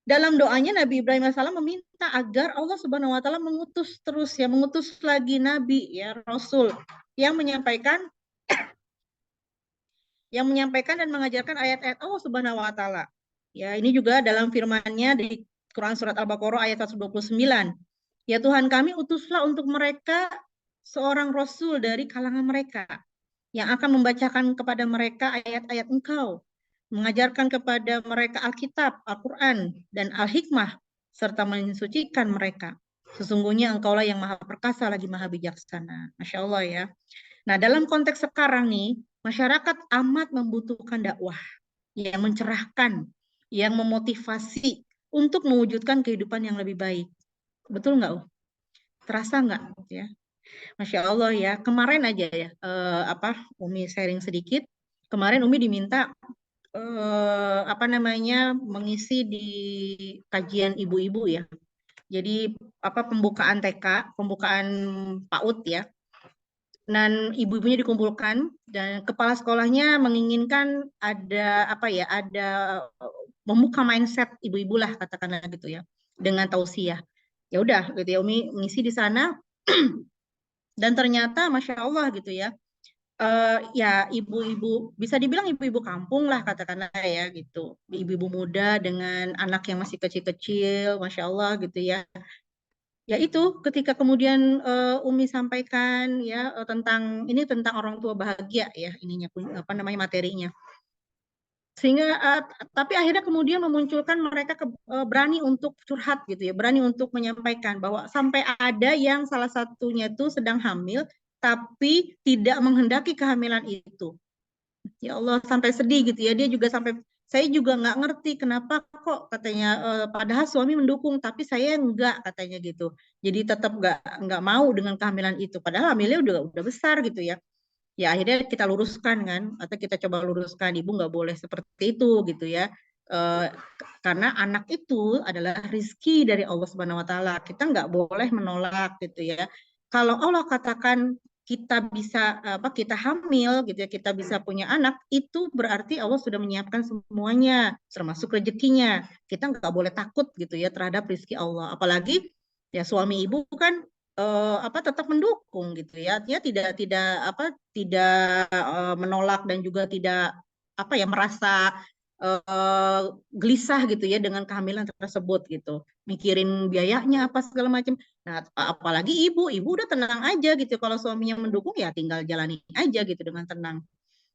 dalam doanya Nabi Ibrahim AS meminta agar Allah Subhanahu wa taala mengutus lagi nabi ya, rasul yang menyampaikan dan mengajarkan ayat-ayat Allah Subhanahu wa taala. Ya, ini juga dalam firman-Nya di Quran surat Al-Baqarah ayat 129. Ya Tuhan kami, utuslah untuk mereka seorang rasul dari kalangan mereka yang akan membacakan kepada mereka ayat-ayat Engkau, mengajarkan kepada mereka Alkitab, Al-Quran, dan Al-Hikmah, serta mensucikan mereka. Sesungguhnya Engkaulah yang maha perkasa lagi maha bijaksana. Masya Allah ya. Nah, dalam konteks sekarang nih, masyarakat amat membutuhkan dakwah yang mencerahkan, yang memotivasi untuk mewujudkan kehidupan yang lebih baik. Betul nggak, Terasa nggak? Ya, Masya Allah ya. Kemarin aja ya, Umi sharing sedikit. Kemarin Umi diminta mengisi di kajian ibu-ibu ya. Jadi pembukaan TK, pembukaan PAUD ya, dan ibu-ibunya dikumpulkan dan kepala sekolahnya menginginkan ada membuka mindset ibu-ibu lah katakanlah gitu ya, dengan tausiah. Ya udah gitu ya, Umi ngisi di sana dan ternyata Masya Allah gitu ya, ya ibu-ibu bisa dibilang ibu-ibu kampung lah katakanlah ya gitu, ibu-ibu muda dengan anak yang masih kecil-kecil, Masya Allah gitu ya. Ya itu ketika kemudian Umi sampaikan ya, tentang orang tua bahagia ya, ininya materinya, sehingga tapi akhirnya kemudian memunculkan mereka berani untuk curhat gitu ya, berani untuk menyampaikan bahwa sampai ada yang salah satunya itu sedang hamil tapi tidak menghendaki kehamilan itu. Ya Allah, sampai sedih gitu ya, dia juga sampai, saya juga nggak ngerti kenapa kok katanya, padahal suami mendukung tapi saya enggak katanya gitu, jadi tetap nggak mau dengan kehamilan itu padahal hamilnya udah besar gitu ya. Ya akhirnya kita luruskan kan, atau kita coba luruskan, ibu nggak boleh seperti itu gitu ya. Eh, karena anak itu adalah rizki dari Allah Subhanahu Wa Taala, kita nggak boleh menolak gitu ya. Kalau Allah katakan kita bisa kita hamil gitu ya, kita bisa punya anak, itu berarti Allah sudah menyiapkan semuanya termasuk rezekinya. Kita nggak boleh takut gitu ya terhadap rizki Allah, apalagi Ya suami ibu kan tetap mendukung gitu ya. Dia tidak menolak dan juga tidak merasa eh, gelisah gitu ya dengan kehamilan tersebut gitu. Mikirin biayanya apa segala macam. Nah, apalagi ibu udah tenang aja gitu. Kalau suaminya mendukung ya tinggal jalani aja gitu dengan tenang.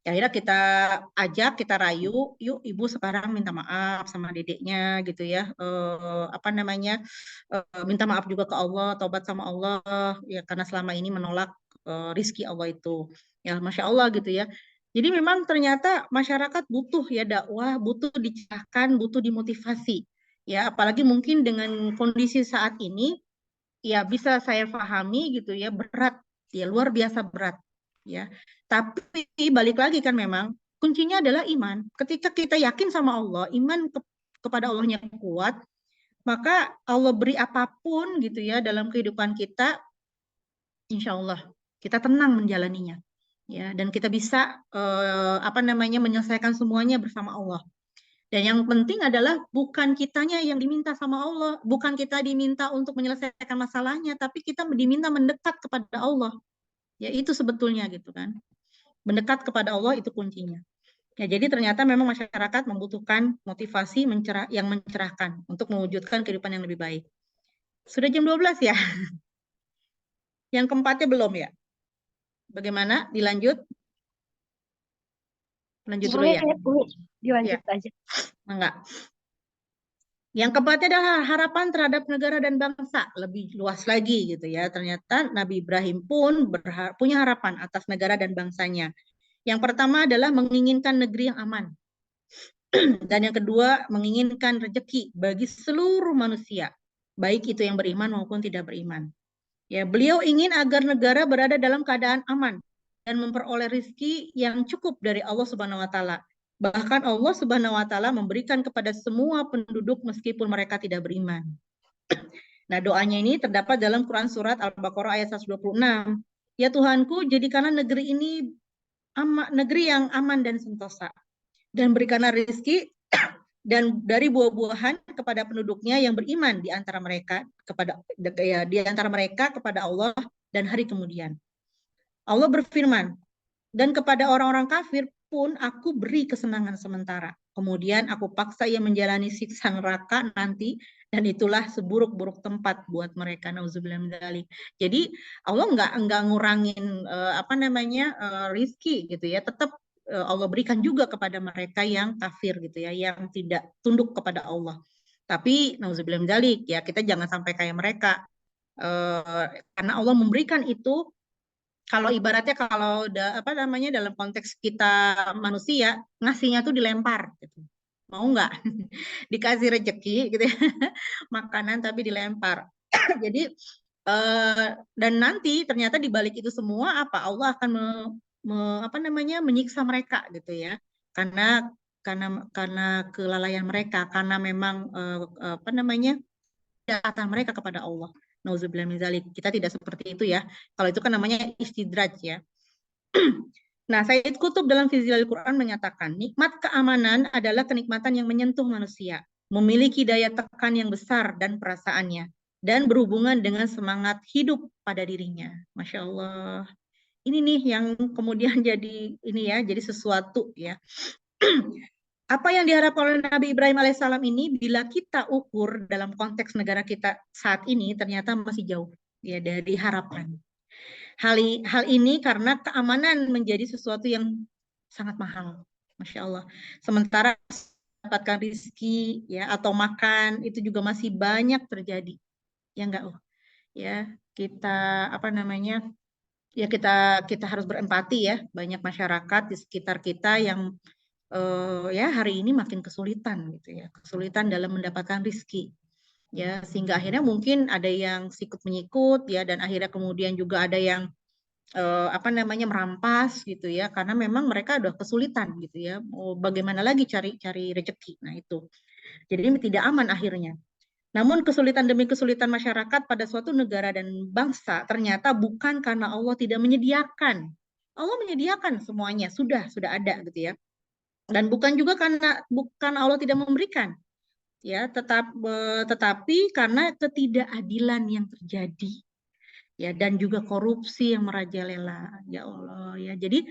Ya, akhirnya kita ajak, kita rayu, yuk ibu sekarang minta maaf sama dedeknya gitu ya. Minta maaf juga ke Allah, taubat sama Allah ya karena selama ini menolak rizki Allah itu. Ya, Masya Allah gitu ya. Jadi memang ternyata masyarakat butuh ya dakwah, butuh dicerahkan, butuh dimotivasi. Ya, apalagi mungkin dengan kondisi saat ini ya bisa saya pahami gitu ya berat ya luar biasa berat ya tapi balik lagi kan memang kuncinya adalah iman ketika kita yakin sama Allah iman kepada Allahnya kuat maka Allah beri apapun gitu ya dalam kehidupan kita insya Allah kita tenang menjalaninya ya dan kita bisa menyelesaikan semuanya bersama Allah. Dan yang penting adalah bukan kitanya yang diminta sama Allah, bukan kita diminta untuk menyelesaikan masalahnya, tapi kita diminta mendekat kepada Allah. Ya itu sebetulnya gitu kan. Mendekat kepada Allah itu kuncinya. Ya jadi ternyata memang masyarakat membutuhkan motivasi yang mencerahkan untuk mewujudkan kehidupan yang lebih baik. Sudah jam 12 ya? Yang keempatnya belum ya? Bagaimana? Dilanjut? Lanjut dulu Boleh ya? ya, Bu, Ya, dilanjut aja. enggak. Yang keempatnya adalah harapan terhadap negara dan bangsa lebih luas lagi gitu ya. Ternyata Nabi Ibrahim pun punya harapan atas negara dan bangsanya. Yang pertama adalah menginginkan negeri yang aman. Dan yang kedua menginginkan rezeki bagi seluruh manusia, baik itu yang beriman maupun tidak beriman. Ya, beliau ingin agar negara berada dalam keadaan aman dan memperoleh rezeki yang cukup dari Allah Subhanahu wa taala. Bahkan Allah Subhanahu wa taala memberikan kepada semua penduduk meskipun mereka tidak beriman. Nah, doanya ini terdapat dalam Quran surat Al-Baqarah ayat 126. Ya Tuhanku, jadikanlah negeri ini negeri yang aman dan sentosa dan berikanlah rezeki dan dari buah-buahan kepada penduduknya yang beriman di antara mereka kepada Allah dan hari kemudian. Allah berfirman, dan kepada orang-orang kafir pun aku beri kesenangan sementara. Kemudian aku paksa ia menjalani siksa neraka nanti dan itulah seburuk-buruk tempat buat mereka. Nauzubillah min dzalik. Jadi Allah nggak ngurangin rizki gitu ya. Tetap Allah berikan juga kepada mereka yang kafir gitu ya, yang tidak tunduk kepada Allah. Tapi nauzubillah min dzalik ya kita jangan sampai kayak mereka. Karena Allah memberikan itu kalau ibaratnya kalau dalam konteks kita manusia ngasihnya tuh dilempar gitu. Mau nggak dikasih rezeki gitu ya makanan tapi dilempar. Jadi dan nanti ternyata di balik itu semua Allah akan menyiksa mereka gitu ya karena karena kelalaian mereka karena memang ketaatan mereka kepada Allah. Nauzubillah min dzalik. Kita tidak seperti itu ya. Kalau itu kan namanya istidraj ya. Nah, Sayyid Qutb dalam Fizilal Quran menyatakan, nikmat keamanan adalah kenikmatan yang menyentuh manusia, memiliki daya tekan yang besar dan perasaannya, dan berhubungan dengan semangat hidup pada dirinya. Masya Allah. Ini nih yang kemudian jadi sesuatu ya. Apa yang diharapkan oleh Nabi Ibrahim alaihissalam ini bila kita ukur dalam konteks negara kita saat ini ternyata masih jauh ya dari harapan. Hal ini karena keamanan menjadi sesuatu yang sangat mahal, Masya Allah. Sementara mendapatkan rezeki ya atau makan itu juga masih banyak terjadi, ya enggak oh, ya kita kita harus berempati ya banyak masyarakat di sekitar kita yang ya hari ini makin kesulitan gitu ya kesulitan dalam mendapatkan rezeki ya sehingga akhirnya mungkin ada yang sikut menyikut ya dan akhirnya kemudian juga ada yang merampas gitu ya karena memang mereka udah kesulitan gitu ya mau bagaimana lagi cari rezeki nah itu jadi ini tidak aman akhirnya namun kesulitan demi kesulitan masyarakat pada suatu negara dan bangsa ternyata bukan karena Allah tidak menyediakan Allah menyediakan semuanya sudah ada gitu ya dan bukan juga karena bukan Allah tidak memberikan ya, tetapi karena ketidakadilan yang terjadi, ya, dan juga korupsi yang merajalela, ya Allah, ya. Jadi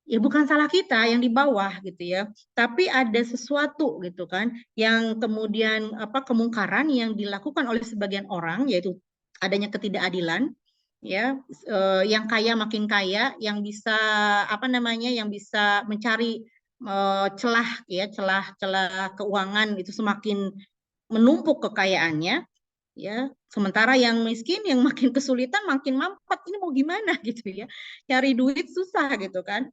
ya bukan salah kita yang di bawah gitu ya, tapi ada sesuatu gitu kan yang kemudian apa kemungkaran yang dilakukan oleh sebagian orang, yaitu adanya ketidakadilan, ya, yang kaya makin kaya, yang bisa apa namanya, yang bisa mencari celah, ya, celah keuangan itu semakin menumpuk kekayaannya, ya, sementara yang miskin yang makin kesulitan makin mampet, ini mau gimana gitu ya, cari duit susah gitu kan.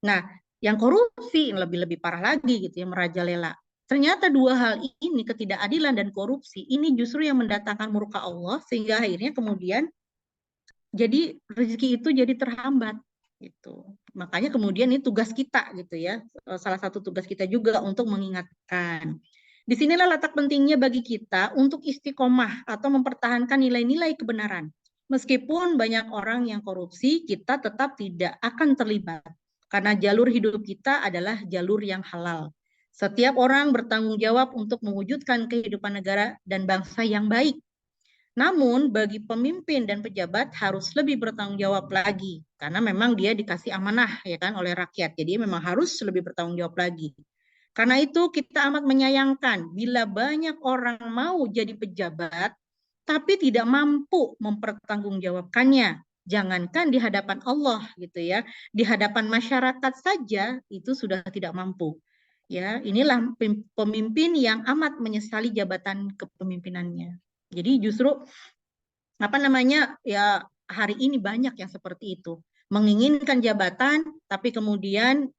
Nah, yang korupsi lebih-lebih parah lagi gitu ya, merajalela. Ternyata dua hal ini, ketidakadilan dan korupsi, ini justru yang mendatangkan murka Allah, sehingga akhirnya kemudian jadi rezeki itu jadi terhambat gitu. Makanya kemudian ini tugas kita gitu ya. Salah satu tugas kita juga untuk mengingatkan. Disinilah letak pentingnya bagi kita untuk istiqomah atau mempertahankan nilai-nilai kebenaran. Meskipun banyak orang yang korupsi, kita tetap tidak akan terlibat. Karena jalur hidup kita adalah jalur yang halal. Setiap orang bertanggung jawab untuk mewujudkan kehidupan negara dan bangsa yang baik. Namun bagi pemimpin dan pejabat harus lebih bertanggung jawab lagi karena memang dia dikasih amanah ya kan oleh rakyat. Jadi memang harus lebih bertanggung jawab lagi. Karena itu kita amat menyayangkan bila banyak orang mau jadi pejabat tapi tidak mampu mempertanggungjawabkannya. Jangankan di hadapan Allah gitu ya, di hadapan masyarakat saja itu sudah tidak mampu. Ya, inilah pemimpin yang amat menyesali jabatan kepemimpinannya. Jadi justru apa namanya ya hari ini banyak yang seperti itu, menginginkan jabatan tapi kemudian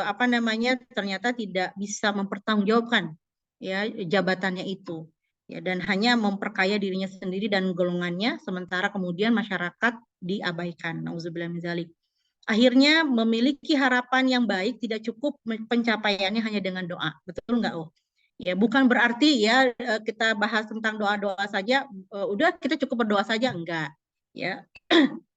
apa namanya ternyata tidak bisa mempertanggungjawabkan ya jabatannya itu, ya, dan hanya memperkaya dirinya sendiri dan golongannya sementara kemudian masyarakat diabaikan. Nauzubillah min dzalik. Akhirnya memiliki harapan yang baik tidak cukup pencapaiannya hanya dengan doa. Betul nggak? Oh, ya, bukan berarti ya kita bahas tentang doa-doa saja, udah kita cukup berdoa saja, enggak. Ya,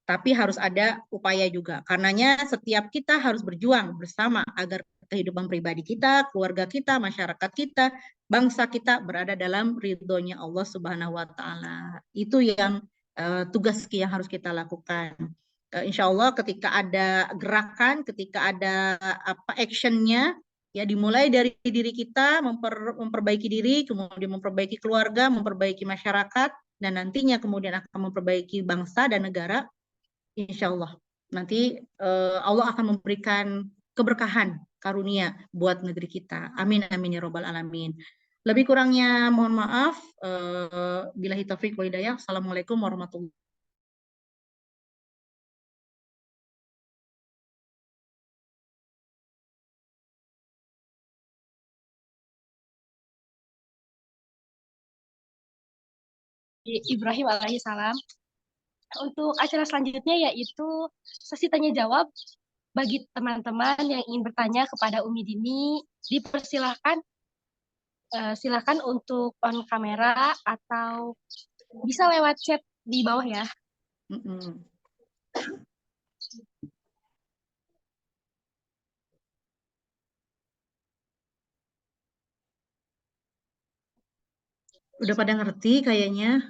tapi harus ada upaya juga. Karenanya setiap kita harus berjuang bersama agar kehidupan pribadi kita, keluarga kita, masyarakat kita, bangsa kita berada dalam ridhonya Allah Subhanahu wa taala. Itu yang tugas yang harus kita lakukan. Insya Allah ketika ada gerakan, ketika ada apa actionnya, ya dimulai dari diri kita, memperbaiki diri, kemudian memperbaiki keluarga, memperbaiki masyarakat, dan nantinya kemudian akan memperbaiki bangsa dan negara. Insya Allah nanti Allah akan memberikan keberkahan karunia buat negeri kita. Amin amin ya robbal alamin. Lebih kurangnya mohon maaf. Billahi taufiq wa hidayah. Assalamualaikum warahmatullahi wabarakatuh. Ibrahim alaihissalam. Untuk acara selanjutnya yaitu sesi tanya jawab bagi teman-teman yang ingin bertanya kepada Umi Dini, dipersilahkan silakan untuk on kamera atau bisa lewat chat di bawah ya. Udah pada ngerti kayaknya.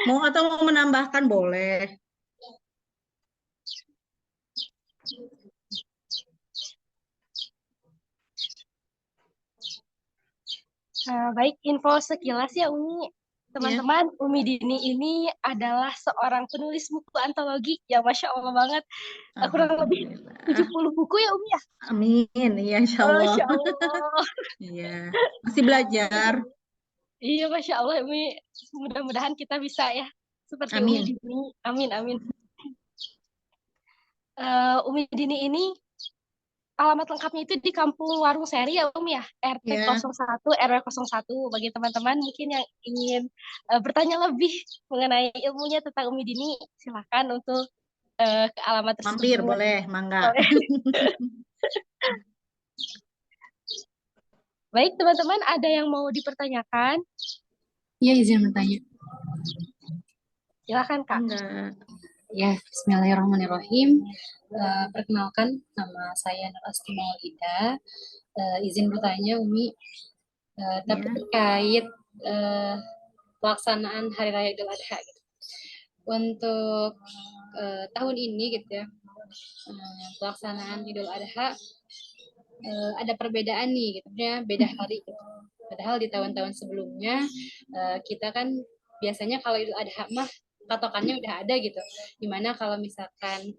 Mau atau mau menambahkan boleh. Baik, info sekilas ya Umi. Teman-teman, Umi Dini ini adalah seorang penulis buku antologi yang Masya Allah banget. Kurang lebih 70 buku ya Umi ya? Amin, ya Insya Allah. Masya Allah. Iya, masih belajar. Iya, Masya Allah Umi. Mudah-mudahan kita bisa ya. Seperti Umi Amin. Dini. Amin, amin. Umi Dini ini alamat lengkapnya itu di Kampung Warung Seri ya Umi ya, RT 01 RW 01. Bagi teman-teman mungkin yang ingin bertanya lebih mengenai ilmunya tentang Umi Dini, silakan untuk ke alamat tersebut. Mampir boleh, mangga. Baik teman-teman, ada yang mau dipertanyakan? Iya, izin bertanya. Silakan Kak. Enggak. Ya, Bismillahirrahmanirrahim. Perkenalkan, nama saya Nur Asti Maulida. Izin bertanya, Umi, tapi Ya. terkait pelaksanaan Hari Raya Idul Adha gitu. Untuk tahun ini gitu ya, pelaksanaan Idul Adha ada perbedaan nih, gitu ya, beda hari gitu. Padahal di tahun-tahun sebelumnya kita kan biasanya kalau Idul Adha mah patokannya udah ada gitu. Dimana kalau misalkan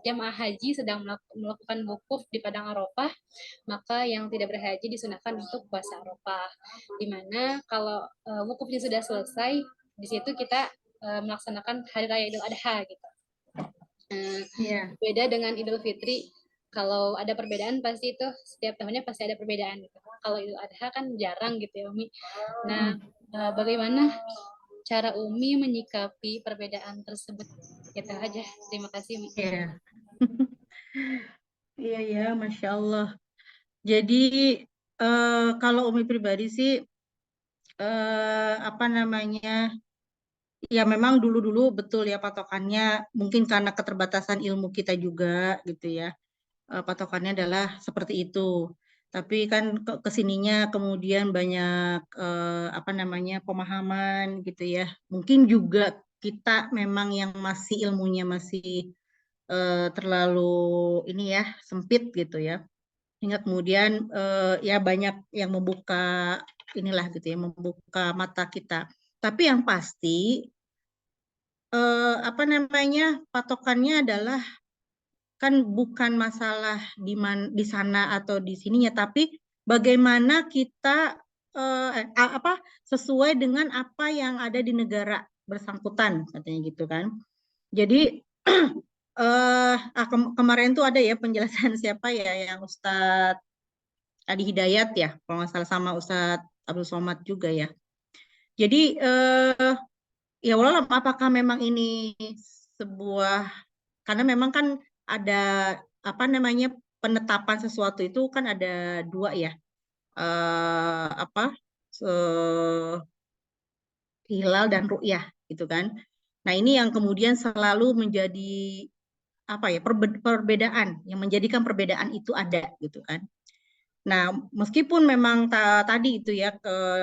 jamaah haji sedang melakukan wukuf di Padang Arafah, maka yang tidak berhaji disunahkan untuk puasa Arafah. Dimana kalau wukufnya sudah selesai, di situ kita melaksanakan Hari Raya Idul Adha gitu. Iya. Beda dengan Idul Fitri, kalau ada perbedaan pasti itu setiap tahunnya pasti ada perbedaan gitu. Kalau Idul Adha kan jarang gitu ya Umi. Nah, bagaimana cara Umi menyikapi perbedaan tersebut? Gitu aja. Terima kasih Umi. Iya. Iya ya, Masya Allah. Jadi kalau Umi pribadi sih apa namanya, ya memang dulu-dulu betul ya patokannya mungkin karena keterbatasan ilmu kita juga gitu ya. Patokannya adalah seperti itu. Tapi kan kesininya kemudian banyak apa namanya pemahaman gitu ya. Mungkin juga kita memang yang masih ilmunya masih terlalu ini ya sempit gitu ya. Hingga kemudian ya banyak yang membuka inilah gitu ya, membuka mata kita. Tapi yang pasti apa namanya patokannya adalah kan bukan masalah di sana atau di sininya, tapi bagaimana kita apa sesuai dengan apa yang ada di negara bersangkutan katanya gitu kan. Jadi kemarin tuh ada ya penjelasan siapa ya yang Ustadz Adi Hidayat ya, kalau nggak salah sama Ustadz Abdul Somad juga ya. Jadi ya walau apakah memang ini sebuah karena memang kan ada apa namanya penetapan sesuatu itu kan ada dua ya apa hilal dan ru'yah gitu kan. Nah ini yang kemudian selalu menjadi apa ya perbedaan yang menjadikan perbedaan itu ada gitu kan. Nah meskipun memang tadi itu ya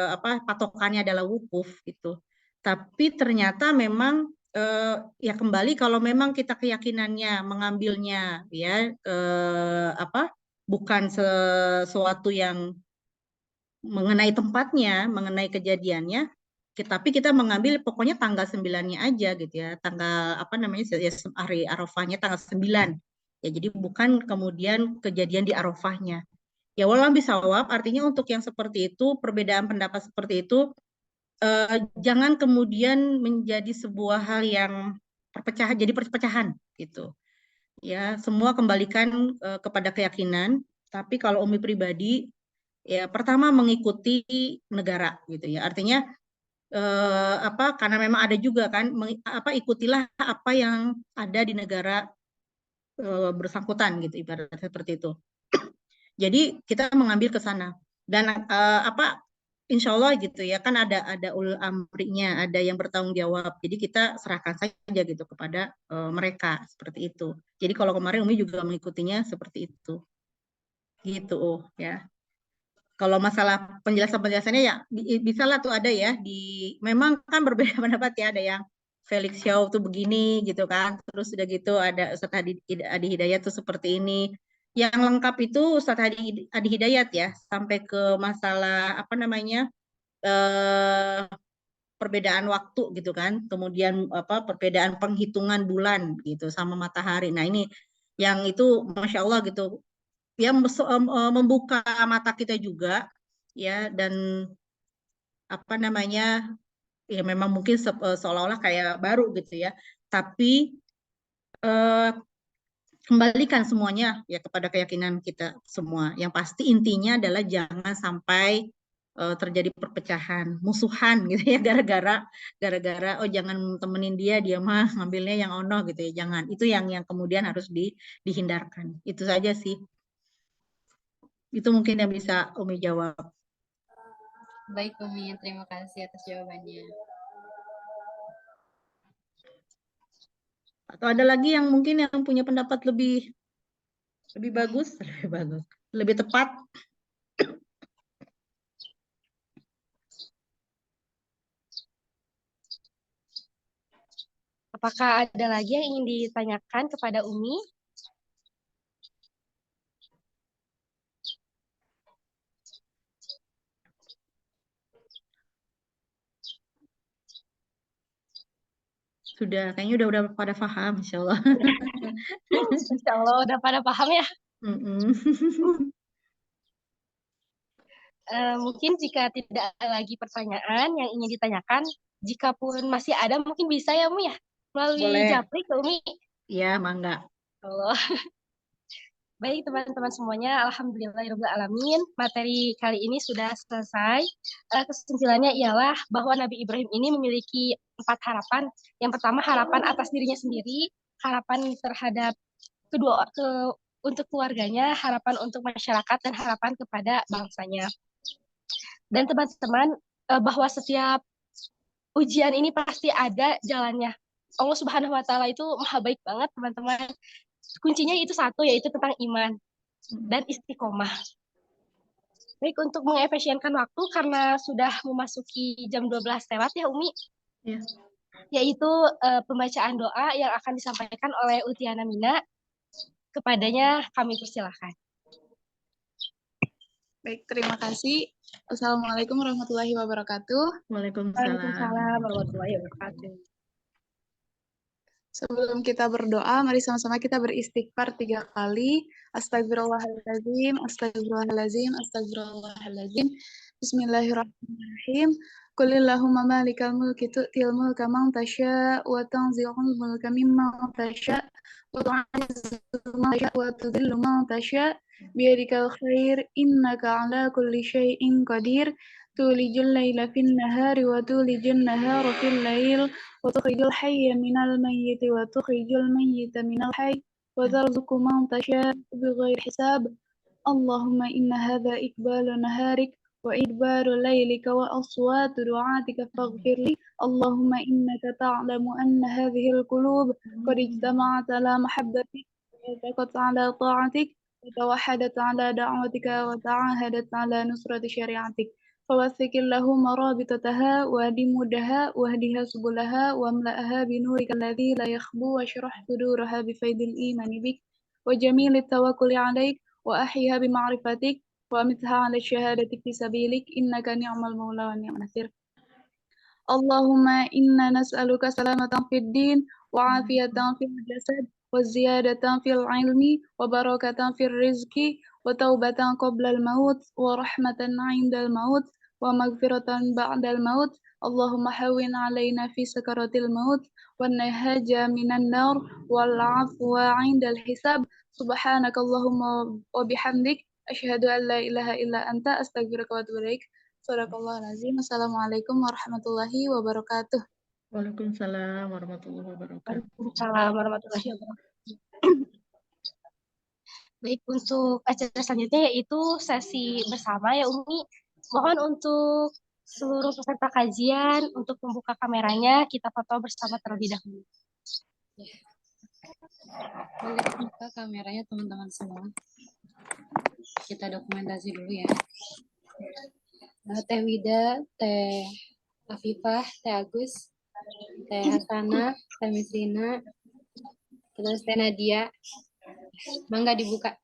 apa patokannya adalah wukuf gitu, tapi ternyata memang ya kembali kalau memang kita keyakinannya mengambilnya ya apa bukan sesuatu yang mengenai tempatnya, mengenai kejadiannya, tapi kita mengambil pokoknya tanggal 9-nya aja gitu ya. Tanggal apa namanya ya, hari Arafahnya tanggal 9. Ya jadi bukan kemudian kejadian di Arafahnya. Ya walau bisawab artinya untuk yang seperti itu, perbedaan pendapat seperti itu jangan kemudian menjadi sebuah hal yang perpecahan jadi perpecahan gitu. Ya, semua kembalikan kepada keyakinan, tapi kalau Umi pribadi ya pertama mengikuti negara gitu ya. Artinya apa karena memang ada juga kan apa ikutilah apa yang ada di negara bersangkutan gitu ibaratnya seperti itu. Jadi kita mengambil ke sana dan apa insya Allah gitu ya kan ada ulul amrinya, ada yang bertanggung jawab. Jadi kita serahkan saja gitu kepada mereka seperti itu. Jadi kalau kemarin Umi juga mengikutinya seperti itu gitu ya. Kalau masalah penjelasan-penjelasannya ya bisa lah tuh ada ya di memang kan berbeda pendapat ya ada yang Felix Show tuh begini gitu kan terus udah gitu ada Ustadz Adi Hidayat tuh seperti ini yang lengkap itu Ustadz Adi Hidayat ya sampai ke masalah apa namanya eh, perbedaan waktu gitu kan kemudian apa perbedaan penghitungan bulan gitu sama matahari nah ini yang itu Masya Allah gitu ya membuka mata kita juga ya dan apa namanya ya memang mungkin seolah-olah kayak baru gitu ya tapi eh, kembalikan semuanya ya kepada keyakinan kita semua yang pasti intinya adalah jangan sampai terjadi perpecahan musuhan gitu ya gara-gara oh jangan temenin dia mah ngambilnya yang ono gitu ya jangan itu yang kemudian harus dihindarkan itu saja sih itu mungkin yang bisa Umi jawab. Baik Umi, terima kasih atas jawabannya. Atau ada lagi yang mungkin yang punya pendapat lebih bagus, lebih tepat? Apakah ada lagi yang ingin ditanyakan kepada Umi? Kayaknya udah pada paham, insya Allah. Insya Allah udah pada paham ya. Mungkin jika tidak ada lagi pertanyaan yang ingin ditanyakan, jika pun masih ada mungkin bisa ya Umi ya, melalui Boleh. japri ke Umi. Iya, mangga. Allah. Baik teman-teman semuanya, alhamdulillahirobbilalamin. Materi kali ini sudah selesai. Kesimpulannya ialah bahwa Nabi Ibrahim ini memiliki 4 harapan. Yang pertama harapan atas dirinya sendiri, harapan terhadap untuk keluarganya, harapan untuk masyarakat, dan harapan kepada bangsanya. Dan teman-teman, bahwa setiap ujian ini pasti ada jalannya. Allah Subhanahu wa Ta'ala itu maha baik banget, teman-teman. Kuncinya itu satu, yaitu tentang iman dan istiqomah. Baik, untuk mengefisienkan waktu karena sudah memasuki jam 12 lewat ya Umi. Ya. Yaitu pembacaan doa yang akan disampaikan oleh Utiana Mina. Kepadanya kami persilahkan. Baik, terima kasih. Assalamualaikum warahmatullahi wabarakatuh. Waalaikumsalam warahmatullahi wabarakatuh. Sebelum kita berdoa, mari sama-sama kita beristighfar 3 kali. Astagfirullahaladzim, astagfirullahaladzim, astagfirullahaladzim. Bismillahirrahmanirrahim. Qulillahumma malikal mulki tu'til mulka man tasya' wa tanzi'ul mulka mimman tasya' wa tu'izzu man tasya' wa tudhillu man tasya' biyadikal khair innaka ala kulli syai'in qadir. Tulijul laila fin nahari wa tulijul nahara fil lail وتخرج الحي من الميت وتخرج الميت من الحي وترزق من تشاء بغير حساب اللهم إن هذا إقبال نهارك وإدبار ليلك وأصوات دعاتك فاغفر لي اللهم إنك تعلم أن هذه القلوب قد اجتمعت على محبتك واتفقت على طاعتك وتوحدت على دعوتك وتعاهدت على نصرة شريعتك فوثق اللهم رابطتها واهد مودها واهدها سبلها واملأها بنورك الذي لا يخبو واشرح صدورها بفيض الإيمان بك وجميل التوكل عليك وأحيها بمعرفتك وأمتها على الشهادة في سبيلك إنك نعم المولى ونعم النصير اللهم إنا نسألك سلامة في الدين وعافية في الجسد وزيادة في العلم وبركة في الرزق وتوبة قبل الموت ورحمة عند الموت ومغفرة بعد الموت اللهم هون علينا في سكرات الموت والنهاج من النار والعفو عند الحساب سبحانك اللهم وبحمدك أشهد أن لا إله إلا أنت أستغفرك وأتوب إليك Sadaqallahul-azim. Assalamualaikum warahmatullahi wabarakatuh. Waalaikumsalam warahmatullahi wabarakatuh. Waalaikumsalam warahmatullahi wabarakatuh. Baik, untuk acara selanjutnya yaitu sesi bersama ya Umi. Mohon untuk seluruh peserta kajian untuk membuka kameranya, kita foto bersama terlebih dahulu. Boleh buka kameranya teman-teman semua. Kita dokumentasi dulu ya. Teh Wida, Teh Afifah, Teh Agus, Teh Hasanah, Teh Misrina, terus Teh Nadia. Mangga dibuka.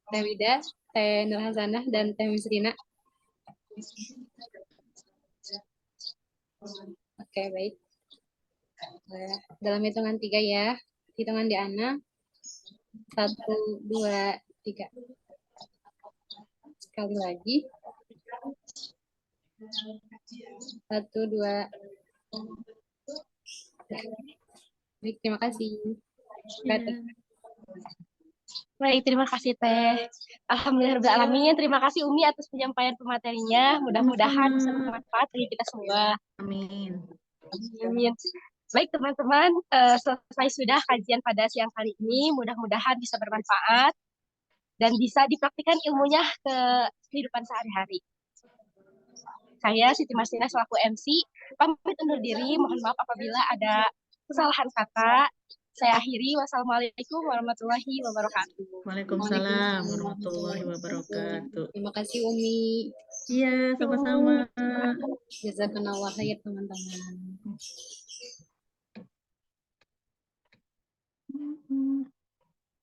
Teh Wida, Teh Nur Hasanah, dan Teh Misrina. Oke, baik. Dalam hitungan 3 ya. Hitungan di Ana. 1, 2, 3. Sekali lagi. 1, 2. Baik, terima kasih. Baik, terima kasih Teh. Alhamdulillahirrahmanirrahim. Terima kasih Umi atas penyampaian pematerinya. Mudah-mudahan bisa bermanfaat bagi kita semua. Amin. Amin. Baik teman-teman, selesai sudah kajian pada siang kali ini. Mudah-mudahan bisa bermanfaat dan bisa dipraktikkan ilmunya ke kehidupan sehari-hari. Saya Siti Mastina selaku MC pamit undur diri. Mohon maaf apabila ada kesalahan kata. Saya akhiri. Wassalamualaikum warahmatullahi wabarakatuh. Waalaikumsalam warahmatullahi wabarakatuh. Terima kasih Umi. Iya, sama-sama. Jazakallah khair teman-teman.